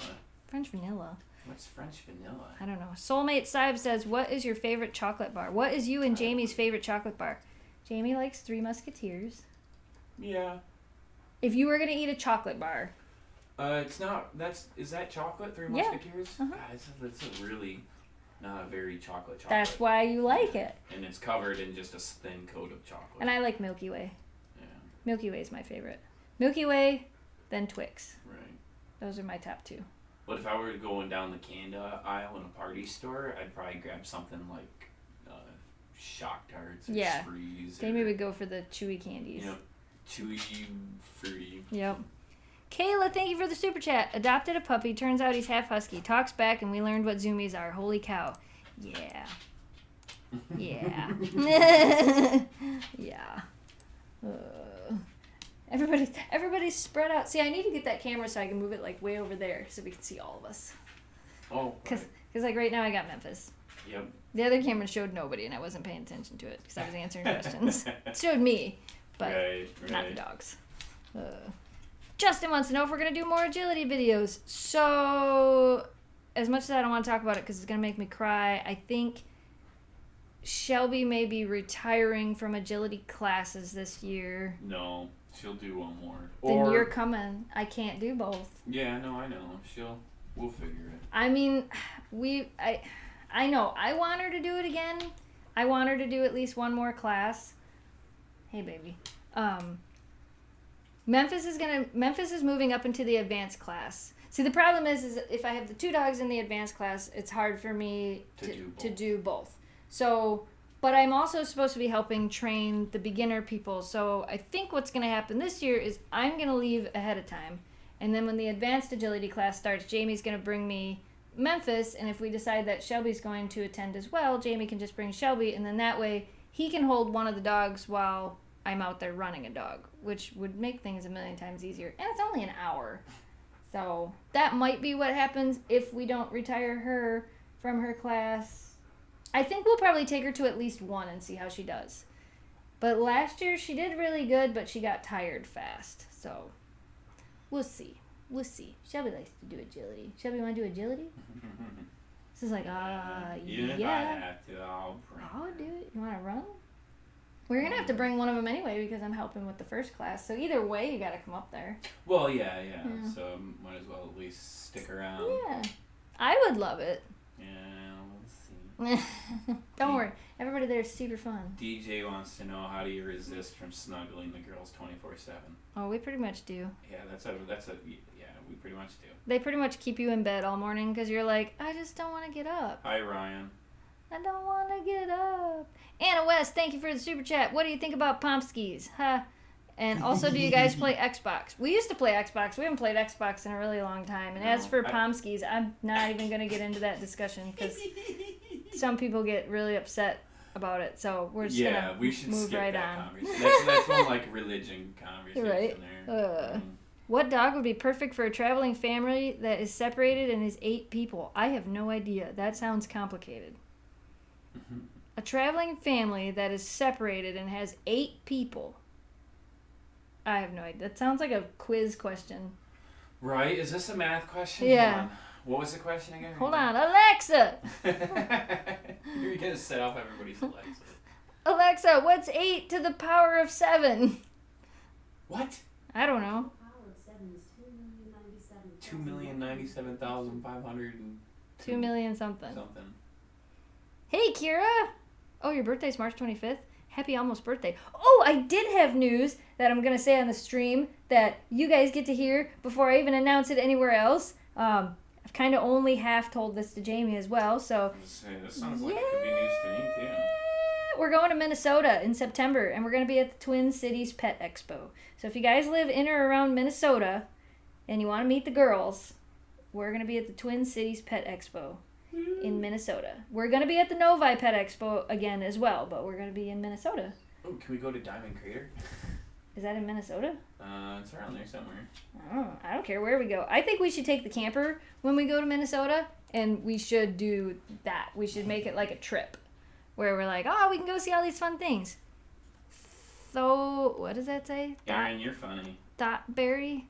[SPEAKER 1] French vanilla.
[SPEAKER 2] What's French vanilla?
[SPEAKER 1] I don't know. Soulmate Saib says, what is your favorite chocolate bar? What is you and Jamie's favorite chocolate bar? Jamie likes Three Musketeers.
[SPEAKER 2] Yeah.
[SPEAKER 1] If you were going to eat a chocolate bar,
[SPEAKER 2] It's not. Is that chocolate? Three
[SPEAKER 1] Yeah.
[SPEAKER 2] Musketeers?
[SPEAKER 1] Uh-huh.
[SPEAKER 2] God, it's a really not a very chocolate.
[SPEAKER 1] That's why you like it.
[SPEAKER 2] And it's covered in just a thin coat of chocolate.
[SPEAKER 1] And I like Milky Way.
[SPEAKER 2] Yeah.
[SPEAKER 1] Milky Way is my favorite. Milky Way, then Twix.
[SPEAKER 2] Right.
[SPEAKER 1] Those are my top two.
[SPEAKER 2] But if I were going down the candy aisle in a party store, I'd probably grab something like Shock Tarts or Sprees.
[SPEAKER 1] Jamie would go for the chewy candies.
[SPEAKER 2] You know, chewy, fruity.
[SPEAKER 1] Yep. Kayla, thank you for the super chat. Adopted a puppy. Turns out he's half husky. Talks back, and we learned what zoomies are. Holy cow. Yeah. Yeah. Yeah. Everybody's spread out. See, I need to get that camera so I can move it like way over there so we can see all of us.
[SPEAKER 2] Oh.
[SPEAKER 1] Because like right now I got Memphis.
[SPEAKER 2] Yep.
[SPEAKER 1] The other camera showed nobody, and I wasn't paying attention to it because I was answering questions. It showed me, but not the dogs. Justin wants to know if we're going to do more agility videos. So, as much as I don't want to talk about it because it's going to make me cry, I think Shelby may be retiring from agility classes this year.
[SPEAKER 2] No, she'll do one more.
[SPEAKER 1] Then you're coming. I can't do both.
[SPEAKER 2] Yeah, no, I know. We'll figure it.
[SPEAKER 1] I mean, I know. I want her to do it again. I want her to do at least one more class. Hey, baby. Memphis is moving up into the advanced class. See, the problem is if I have the two dogs in the advanced class, it's hard for me to do both. So, but I'm also supposed to be helping train the beginner people. So I think what's going to happen this year is I'm going to leave ahead of time. And then when the advanced agility class starts, Jamie's going to bring me Memphis. And if we decide that Shelby's going to attend as well, Jamie can just bring Shelby. And then that way he can hold one of the dogs while I'm out there running a dog, which would make things a million times easier. And it's only an hour. So that might be what happens if we don't retire her from her class. I think we'll probably take her to at least one and see how she does. But last year she did really good, but she got tired fast. So we'll see. We'll see. Shelby likes to do agility. Shelby, want to do agility? This is like,
[SPEAKER 2] Even if I have to, I'll
[SPEAKER 1] do it. You want to run? We're going to have to bring one of them anyway because I'm helping with the first class. So either way, you got to come up there.
[SPEAKER 2] Well, yeah. So might as well at least stick around.
[SPEAKER 1] Yeah. I would love it.
[SPEAKER 2] Yeah, let's see.
[SPEAKER 1] Don't worry. Everybody there is super fun.
[SPEAKER 2] DJ wants to know, how do you resist from snuggling the girls 24/7?
[SPEAKER 1] Oh, we pretty much do.
[SPEAKER 2] Yeah, we pretty much do.
[SPEAKER 1] They pretty much keep you in bed all morning because you're like, I just don't want to get up.
[SPEAKER 2] Hi, Ryan.
[SPEAKER 1] I don't want to get up. Anna West, thank you for the super chat. What do you think about Pomskis? Huh? And also, do you guys play Xbox? We used to play Xbox. We haven't played Xbox in a really long time. And as for Pomskis, I'm not even going to get into that discussion because some people get really upset about it. So we're just going to move
[SPEAKER 2] skip
[SPEAKER 1] right
[SPEAKER 2] that
[SPEAKER 1] on.
[SPEAKER 2] Conversation. That's one like religion conversation
[SPEAKER 1] right.
[SPEAKER 2] there.
[SPEAKER 1] What dog would be perfect for a traveling family that is separated and is 8 people? I have no idea. That sounds complicated. A traveling family that is separated and has 8 people. I have no idea. That sounds like a quiz question.
[SPEAKER 2] Right? Is this a math question?
[SPEAKER 1] Yeah.
[SPEAKER 2] What was the question again?
[SPEAKER 1] Hold on. Alexa!
[SPEAKER 2] You're going to set off everybody's Alexa.
[SPEAKER 1] Alexa, what's 8 to the power of 7?
[SPEAKER 2] What?
[SPEAKER 1] I don't know.
[SPEAKER 2] 2,097,500
[SPEAKER 1] 2 million something.
[SPEAKER 2] Something.
[SPEAKER 1] Hey, Kira! Oh, your birthday's March 25th? Happy almost birthday. Oh, I did have news that I'm going to say on the stream that you guys get to hear before I even announce it anywhere else. I've kind of only half told this to Jamie as well, so...
[SPEAKER 2] That sounds like it could be news to me, too.
[SPEAKER 1] We're going to Minnesota in September, and we're going to be at the Twin Cities Pet Expo. So if you guys live in or around Minnesota and you want to meet the girls, we're going to be at the Twin Cities Pet Expo in Minnesota. We're going to be at the Novi Pet Expo again as well, but we're going to be in Minnesota.
[SPEAKER 2] Oh, can we go to Diamond Crater?
[SPEAKER 1] Is that in Minnesota?
[SPEAKER 2] It's around there somewhere.
[SPEAKER 1] I don't care where we go. I think we should take the camper when we go to Minnesota, and we should do that. We should make it like a trip where we're like, we can go see all these fun things. So, what does that say?
[SPEAKER 2] Aaron, you're funny.
[SPEAKER 1] Thoughtberry.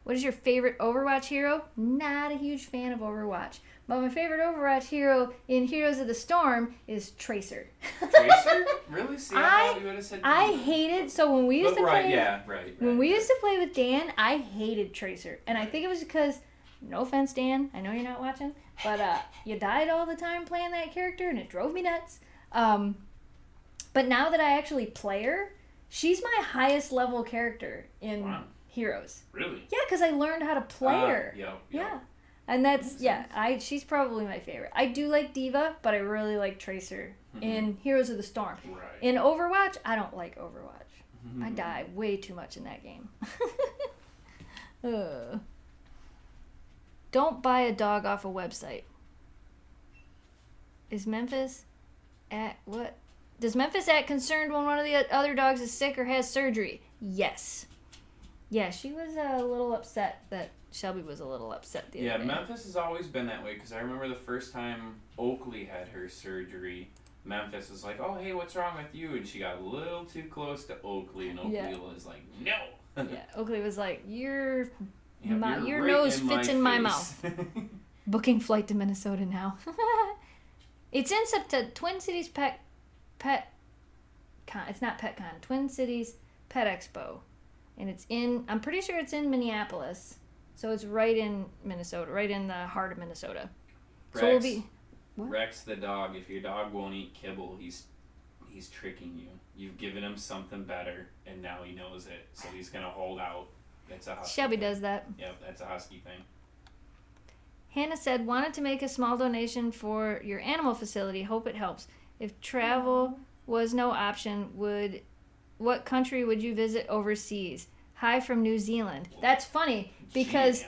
[SPEAKER 1] What is your favorite Overwatch hero? Not a huge fan of Overwatch. But my favorite Overwatch hero in Heroes of the Storm is Tracer.
[SPEAKER 2] Tracer? Really? See, I thought you would have said
[SPEAKER 1] I hated, so when we used to play...
[SPEAKER 2] Right.
[SPEAKER 1] When we used to play with Dan, I hated Tracer. And I think it was because, no offense, Dan, I know you're not watching, but you died all the time playing that character, and it drove me nuts. But now that I actually play her, she's my highest level character in Heroes.
[SPEAKER 2] Really?
[SPEAKER 1] Yeah, because I learned how to play her.
[SPEAKER 2] Yep.
[SPEAKER 1] Yeah. And that's, she's probably my favorite. I do like Diva, but I really like Tracer in Heroes of the Storm.
[SPEAKER 2] Right.
[SPEAKER 1] In Overwatch, I don't like Overwatch. I die way too much in that game. Don't buy a dog off a website. Is Memphis at what? Does Memphis act concerned when one of the other dogs is sick or has surgery? Yes. Yeah, she was a little upset that Shelby was a little upset the other day.
[SPEAKER 2] Memphis has always been that way because I remember the first time Oakley had her surgery, Memphis was like, oh, hey, what's wrong with you? And she got a little too close to Oakley, and Oakley was like, no.
[SPEAKER 1] Oakley was like, your
[SPEAKER 2] right
[SPEAKER 1] nose fits in my
[SPEAKER 2] face.
[SPEAKER 1] mouth. Booking flight to Minnesota now. It's in September. Twin Cities Pet Con. It's not Pet Con. Twin Cities Pet Expo. And it's in, I'm pretty sure it's in Minneapolis. So it's right in Minnesota, right in the heart of Minnesota.
[SPEAKER 2] Rex,
[SPEAKER 1] so we'll be... What?
[SPEAKER 2] Rex the dog, if your dog won't eat kibble, he's tricking you. You've given him something better, and now he knows it. So he's going to hold out. That's a Husky
[SPEAKER 1] Shelby
[SPEAKER 2] thing.
[SPEAKER 1] does that.
[SPEAKER 2] Yep, that's a Husky thing.
[SPEAKER 1] Hannah said, wanted to make a small donation for your animal facility. Hope it helps. If travel was no option, what country would you visit overseas? Hi from New Zealand. That's funny because,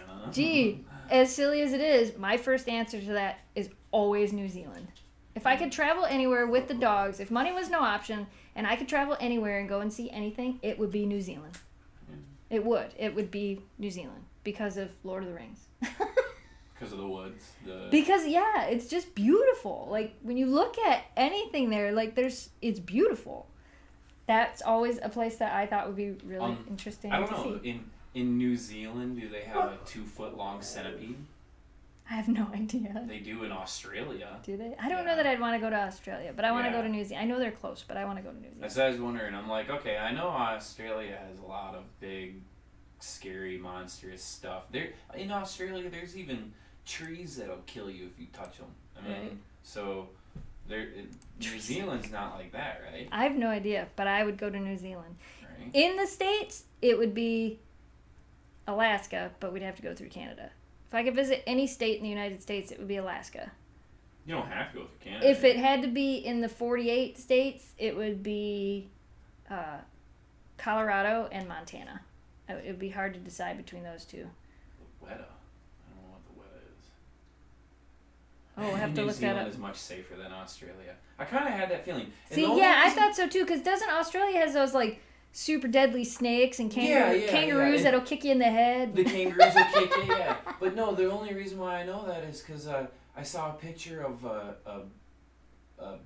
[SPEAKER 1] as silly as it is, my first answer to that is always New Zealand. If I could travel anywhere with the dogs, if money was no option, and I could travel anywhere and go and see anything, it would be New Zealand. It would. It would be New Zealand because of Lord of the Rings.
[SPEAKER 2] Because of the woods.
[SPEAKER 1] Because, it's just beautiful. Like, when you look at anything there, like, it's beautiful. That's always a place that I thought would be really interesting to see. I don't know.
[SPEAKER 2] In New Zealand, do they have a 2-foot-long centipede?
[SPEAKER 1] I have no idea.
[SPEAKER 2] They do in Australia.
[SPEAKER 1] Do they? I don't know that I'd want to go to Australia, but I want to go to New Zealand. I know they're close, but I want to go to New Zealand.
[SPEAKER 2] That's what I was wondering. I'm like, okay, I know Australia has a lot of big, scary, monstrous stuff. In Australia, there's even trees that'll kill you if you touch them. I mean, so New Zealand's not like that, right?
[SPEAKER 1] I have no idea, but I would go to New Zealand.
[SPEAKER 2] Right.
[SPEAKER 1] In the States, it would be Alaska, but we'd have to go through Canada. If I could visit any state in the United States, it would be Alaska.
[SPEAKER 2] You don't have to go through Canada.
[SPEAKER 1] If it had to be in the 48 states, it would be Colorado and Montana. It would be hard to decide between those two.
[SPEAKER 2] The Weta. I don't know what the Weta is.
[SPEAKER 1] Oh, we'll have to look that up.
[SPEAKER 2] New Zealand is much safer than Australia. I kind of had that feeling.
[SPEAKER 1] See, I thought so too, because doesn't Australia has those, like, super deadly snakes and kangaroos that'll kick you in the head?
[SPEAKER 2] The kangaroos will kick you, But no, the only reason why I know that is because I saw a picture of a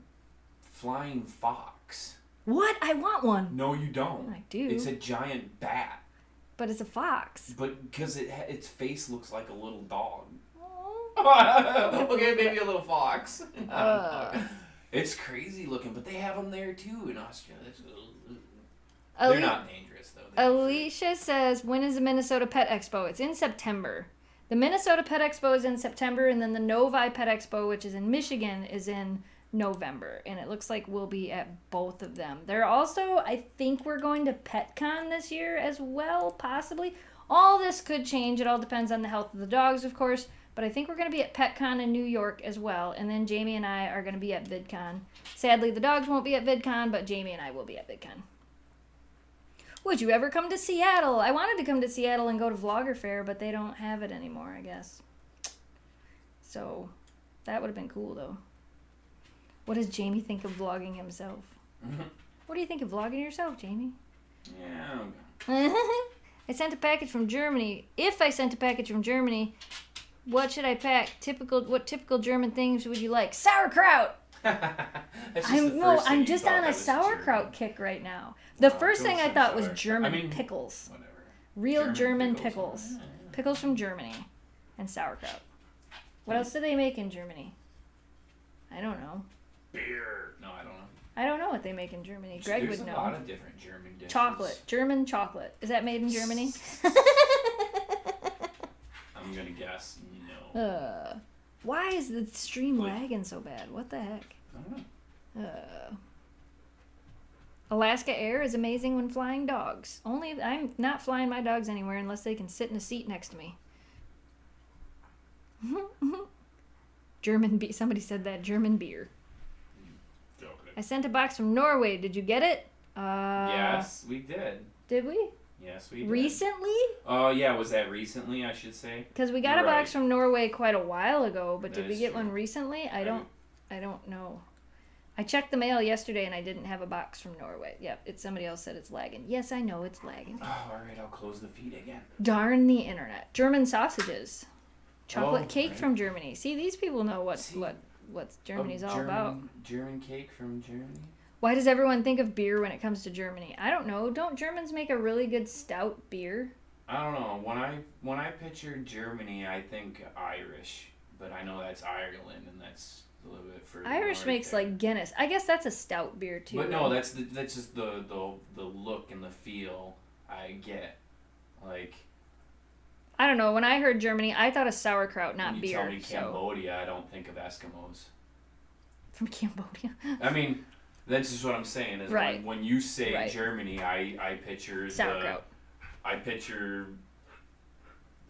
[SPEAKER 2] flying fox.
[SPEAKER 1] What? I want one.
[SPEAKER 2] No, you don't.
[SPEAKER 1] I do.
[SPEAKER 2] It's a giant bat.
[SPEAKER 1] But it's a fox.
[SPEAKER 2] But because its face looks like a little dog.
[SPEAKER 1] Aww.
[SPEAKER 2] Okay, maybe a little fox. It's crazy looking, but they have them there too in Australia. They're not dangerous though.
[SPEAKER 1] Alicia says, when is the Minnesota Pet Expo? It's in September. The Minnesota Pet Expo is in September, and then the Novi Pet Expo, which is in Michigan, is in November. And it looks like we'll be at both of them. They're also, I think we're going to PetCon this year as well, possibly. All this could change. It all depends on the health of the dogs, of course. But I think we're going to be at PetCon in New York as well. And then Jamie and I are going to be at VidCon. Sadly, the dogs won't be at VidCon, but Jamie and I will be at VidCon. Would you ever come to Seattle? I wanted to come to Seattle and go to Vlogger Fair, but they don't have it anymore, I guess. So, that would have been cool, though. What does Jamie think of vlogging himself? What do you think of vlogging yourself, Jamie?
[SPEAKER 2] Yeah, I don't know.
[SPEAKER 1] I sent a package from Germany. If I sent a package from Germany, what should I pack? What typical German things would you like? Sauerkraut! I'm just on a sauerkraut kick right now. The first thing I thought was German pickles.
[SPEAKER 2] Whatever.
[SPEAKER 1] Real German pickles. Pickles from Germany. And sauerkraut. What else do they make in Germany? I don't know.
[SPEAKER 2] Beer. No, I don't know.
[SPEAKER 1] I don't know what they make in Germany. Greg would know.
[SPEAKER 2] There's a lot of different German dishes.
[SPEAKER 1] Chocolate. German chocolate. Is that made in Germany?
[SPEAKER 2] I'm gonna guess no.
[SPEAKER 1] Why is the stream lagging so bad? What the heck?
[SPEAKER 2] I don't know.
[SPEAKER 1] Alaska Air is amazing when flying dogs. Only I'm not flying my dogs anywhere unless they can sit in a seat next to me. German beer. Somebody said that. German beer.
[SPEAKER 2] Okay.
[SPEAKER 1] I sent a box from Norway. Did you get it?
[SPEAKER 2] Yes, we did.
[SPEAKER 1] Did we?
[SPEAKER 2] Yes, we did.
[SPEAKER 1] Recently?
[SPEAKER 2] Oh, yeah. Was that recently, I should say?
[SPEAKER 1] Because we got a box from Norway quite a while ago, but did we get one recently? I don't know. I checked the mail yesterday and I didn't have a box from Norway. Yep, somebody else said it's lagging. Yes, I know it's lagging.
[SPEAKER 2] Oh, all right. I'll close the feed again.
[SPEAKER 1] Darn the internet. German sausages. Chocolate cake from Germany. See, these people know what Germany's all about.
[SPEAKER 2] German cake from Germany?
[SPEAKER 1] Why does everyone think of beer when it comes to Germany? I don't know. Don't Germans make a really good stout beer?
[SPEAKER 2] I don't know. When I picture Germany, I think Irish, but I know that's Ireland, and that's a little bit further.
[SPEAKER 1] Irish makes like Guinness. I guess that's a stout beer too.
[SPEAKER 2] But no, that's just the look and the feel I get. Like,
[SPEAKER 1] I don't know. When I heard Germany, I thought of sauerkraut, not
[SPEAKER 2] when you
[SPEAKER 1] beer.
[SPEAKER 2] tell me Cambodia, I don't think of Eskimos.
[SPEAKER 1] From Cambodia.
[SPEAKER 2] I mean, that's just what I'm saying. Is when you say Germany, I picture
[SPEAKER 1] sauerkraut.
[SPEAKER 2] I picture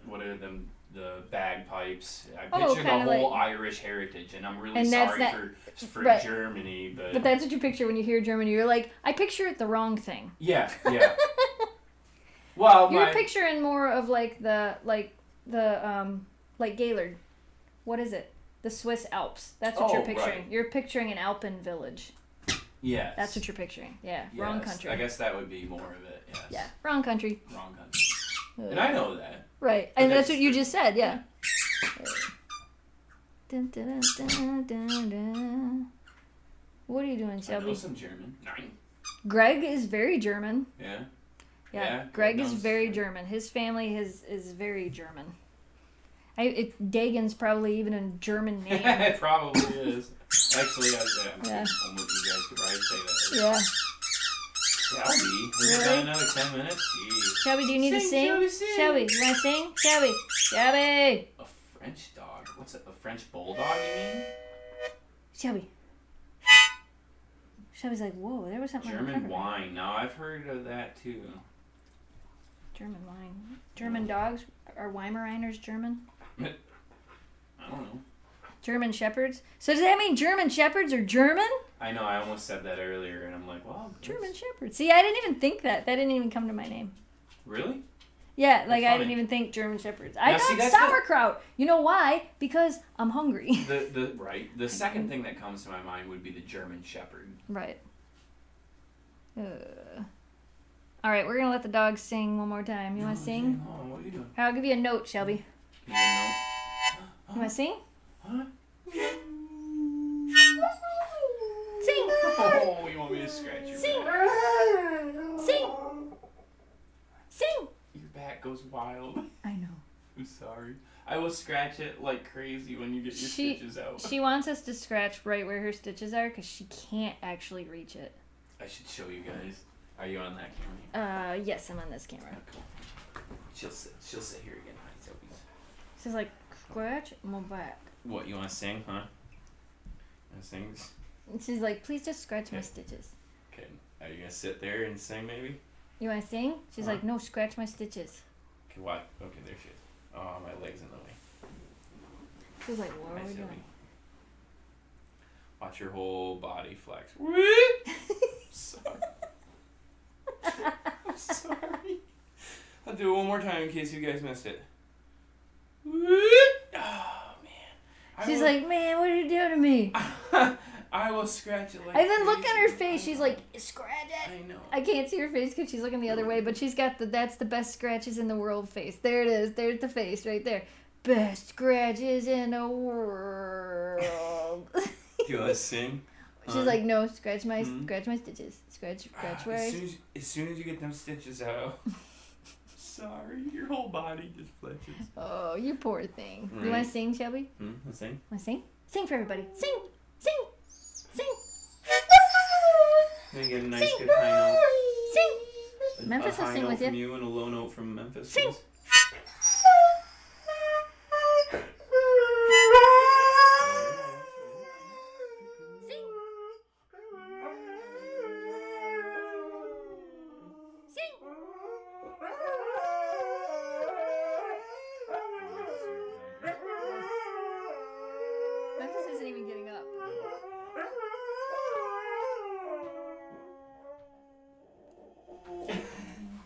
[SPEAKER 2] what are them. The bagpipes. I picture the whole Irish heritage, and I'm really sorry for Germany, but
[SPEAKER 1] that's what you picture when you hear Germany. You're like, I picture the wrong thing.
[SPEAKER 2] Yeah. Well,
[SPEAKER 1] you're picturing more of like Gaylord. What is it? The Swiss Alps. That's what you're picturing. Right. You're picturing an Alpine village.
[SPEAKER 2] Yes.
[SPEAKER 1] That's what you're picturing. Yeah. Yes. Wrong country.
[SPEAKER 2] I guess that would be more of it. Yes.
[SPEAKER 1] Yeah. Wrong country.
[SPEAKER 2] Wrong country. And I know that.
[SPEAKER 1] Right, and that's what you just said, yeah. Dun, dun, dun, dun, dun. What are you doing, Shelby?
[SPEAKER 2] I know some German. Nine.
[SPEAKER 1] Greg is very German.
[SPEAKER 2] Yeah.
[SPEAKER 1] Yeah, Greg is very German. His family is very German. Dagon's probably even a German name.
[SPEAKER 2] It probably is. Actually, I'm almost you guys could probably say that.
[SPEAKER 1] Yeah.
[SPEAKER 2] Shelby, we've got another 10 minutes. Jeez.
[SPEAKER 1] Shelby, do you need to sing? Shelby, you want to sing? Shelby.
[SPEAKER 2] A French dog? What's it? A French bulldog, you mean?
[SPEAKER 1] Shelby. Shelby's like, whoa, there was something.
[SPEAKER 2] German wine. Now I've heard of that too.
[SPEAKER 1] German wine. German dogs? Are Weimaraners German?
[SPEAKER 2] I don't know.
[SPEAKER 1] German shepherds? So does that mean German shepherds are German?
[SPEAKER 2] I know, I almost said that earlier, and I'm like, well...
[SPEAKER 1] German shepherds. See, I didn't even think that. That didn't even come to my name.
[SPEAKER 2] Really?
[SPEAKER 1] Yeah, like I didn't even think German shepherds. I got sauerkraut. You know why? Because I'm hungry.
[SPEAKER 2] The second thing that comes to my mind would be the German shepherd.
[SPEAKER 1] Right. All right, we're going to let the dogs sing one more time. You want to sing?
[SPEAKER 2] Oh, what are you doing?
[SPEAKER 1] I'll give you a note, Shelby.
[SPEAKER 2] You want a note?
[SPEAKER 1] You want to sing?
[SPEAKER 2] Huh?
[SPEAKER 1] Sing!
[SPEAKER 2] Oh, you want me to scratch your back?
[SPEAKER 1] Sing! Sing!
[SPEAKER 2] Your back goes wild.
[SPEAKER 1] I know.
[SPEAKER 2] I'm sorry. I will scratch it like crazy when you get your stitches out.
[SPEAKER 1] She wants us to scratch right where her stitches are because she can't actually reach it.
[SPEAKER 2] I should show you guys. Are you on that camera?
[SPEAKER 1] Yes, I'm on this camera.
[SPEAKER 2] Oh, cool. She'll sit here again.
[SPEAKER 1] She's like, scratch my back.
[SPEAKER 2] What, you want to sing, huh? Want to sing?
[SPEAKER 1] And she's like, please just scratch my stitches.
[SPEAKER 2] Okay. Are you going to sit there and sing, maybe?
[SPEAKER 1] You want to sing? She's like, no, scratch my stitches.
[SPEAKER 2] Okay, what? Okay, there she is. Oh, my leg's in the way.
[SPEAKER 1] She's like, what are we doing?
[SPEAKER 2] Watch your whole body flex. Sorry. I'm sorry. I'll do it one more time in case you guys missed it. Oh, man.
[SPEAKER 1] She's like, man, what are you doing to me?
[SPEAKER 2] I will scratch it like
[SPEAKER 1] I then look at her face. She's like, scratch it.
[SPEAKER 2] I know.
[SPEAKER 1] I can't see her face because she's looking the other way, but she's got that's the best scratches in the world face. There it is. There's the face right there. Best scratches in the world.
[SPEAKER 2] Do you want to sing?
[SPEAKER 1] She's like, no, scratch my stitches. Scratch where
[SPEAKER 2] as soon as you get them stitches out. sorry. Your whole body just fletches.
[SPEAKER 1] Oh, you poor thing.
[SPEAKER 2] Right.
[SPEAKER 1] You want to sing, Shelby?
[SPEAKER 2] Let's sing.
[SPEAKER 1] Want to sing? Sing for everybody. Sing! Sing! Sing!
[SPEAKER 2] Can I get a nice
[SPEAKER 1] Sing.
[SPEAKER 2] good high note?
[SPEAKER 1] Sing! Memphis
[SPEAKER 2] a
[SPEAKER 1] will
[SPEAKER 2] high
[SPEAKER 1] sing
[SPEAKER 2] note
[SPEAKER 1] with you.
[SPEAKER 2] from you and a low note from Memphis.
[SPEAKER 1] Sing.
[SPEAKER 2] Please.
[SPEAKER 1] Sing! Sing! Memphis isn't even getting up.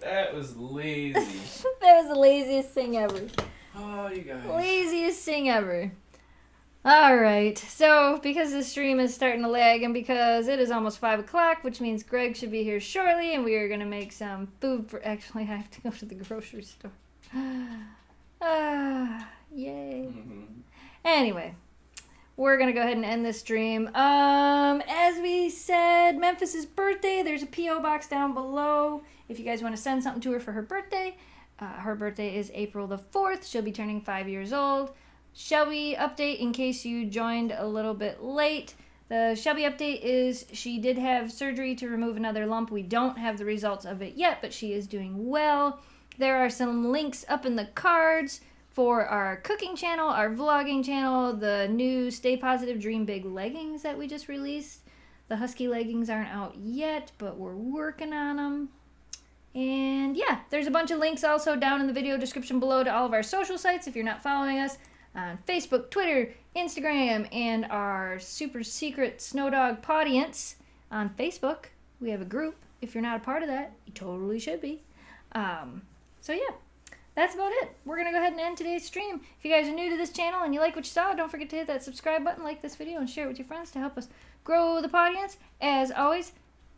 [SPEAKER 2] That was lazy.
[SPEAKER 1] That was the laziest sing ever.
[SPEAKER 2] Oh, you guys.
[SPEAKER 1] Laziest sing ever. Alright, so because the stream is starting to lag and because it is almost 5 o'clock, which means Greg should be here shortly, and we are going to make some food for... Actually, I have to go to the grocery store. Yay.
[SPEAKER 2] Mm-hmm.
[SPEAKER 1] Anyway, we're going to go ahead and end this stream. As we said, Memphis' birthday, there's a P.O. box down below if you guys want to send something to her for her birthday. Her birthday is April the 4th. She'll be turning 5 years old. Shelby update in case you joined a little bit late. The Shelby update is she did have surgery to remove another lump. We don't have the results of it yet, but she is doing well. There are some links up in the cards for our cooking channel, our vlogging channel, the new Stay Positive Dream Big leggings that we just released. The Husky leggings aren't out yet, but we're working on them. And yeah, there's a bunch of links also down in the video description below to all of our social sites if you're not following us on Facebook, Twitter, Instagram, and our super secret Snow Dog Podience on Facebook. We have a group. If you're not a part of that, you totally should be. So yeah, that's about it. We're going to go ahead and end today's stream. If you guys are new to this channel and you like what you saw, don't forget to hit that subscribe button, like this video, and share it with your friends to help us grow the Podience. As always,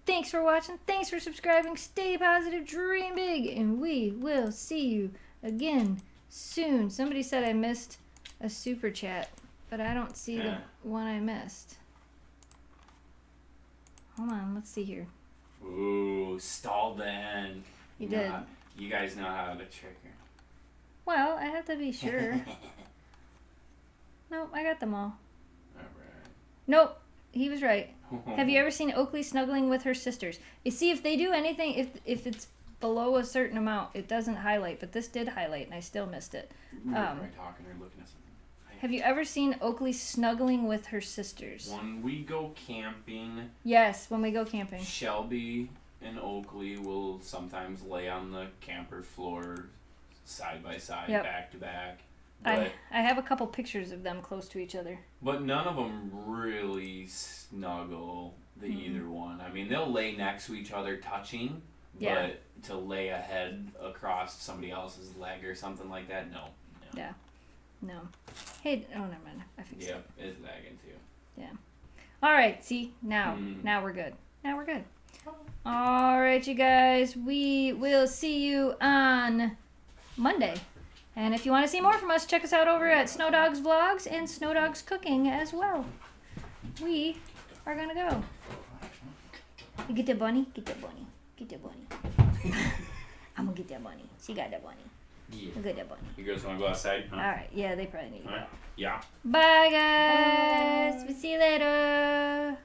[SPEAKER 1] thanks for watching. Thanks for subscribing. Stay positive, dream big, and we will see you again soon. Somebody said I missed a super chat, but I don't see the one I missed. Hold on, let's see here.
[SPEAKER 2] Ooh, stalled the end.
[SPEAKER 1] You did.
[SPEAKER 2] You guys know how to trick her.
[SPEAKER 1] Well, I have to be sure. Nope, I got them all.
[SPEAKER 2] Alright.
[SPEAKER 1] Nope, he was right. Have you ever seen Oakley snuggling with her sisters? You see, if they do anything, if it's below a certain amount, it doesn't highlight, but this did highlight, and I still missed it.
[SPEAKER 2] Am I talking or looking at something?
[SPEAKER 1] Have you ever seen Oakley snuggling with her sisters?
[SPEAKER 2] When we go camping,
[SPEAKER 1] Yes, when we go camping.
[SPEAKER 2] Shelby and Oakley will sometimes lay on the camper floor side by side,
[SPEAKER 1] Yep.
[SPEAKER 2] back to back.
[SPEAKER 1] I have a couple pictures of them close to each other.
[SPEAKER 2] But none of them really snuggle either one. I mean, they'll lay next to each other touching,
[SPEAKER 1] Yeah.
[SPEAKER 2] but to lay a head across somebody else's leg or something like that, no.
[SPEAKER 1] Yeah. No. Hey, oh, never mind. I fixed
[SPEAKER 2] Yep, it's lagging too.
[SPEAKER 1] Yeah. All right, see? Now we're good. Now we're good. All right, you guys. We will see you on Monday. And if you want to see more from us, check us out over at Snow Dogs Vlogs and Snow Dogs Cooking as well. We are going to go. You get that bunny? Get that bunny. Get that bunny. I'm going to get that bunny. She got that bunny.
[SPEAKER 2] Yeah.
[SPEAKER 1] I'll get that bunny.
[SPEAKER 2] You girls want to go outside? Huh?
[SPEAKER 1] All right. Yeah, they probably need to go.
[SPEAKER 2] Yeah.
[SPEAKER 1] Bye, guys. We'll see you later.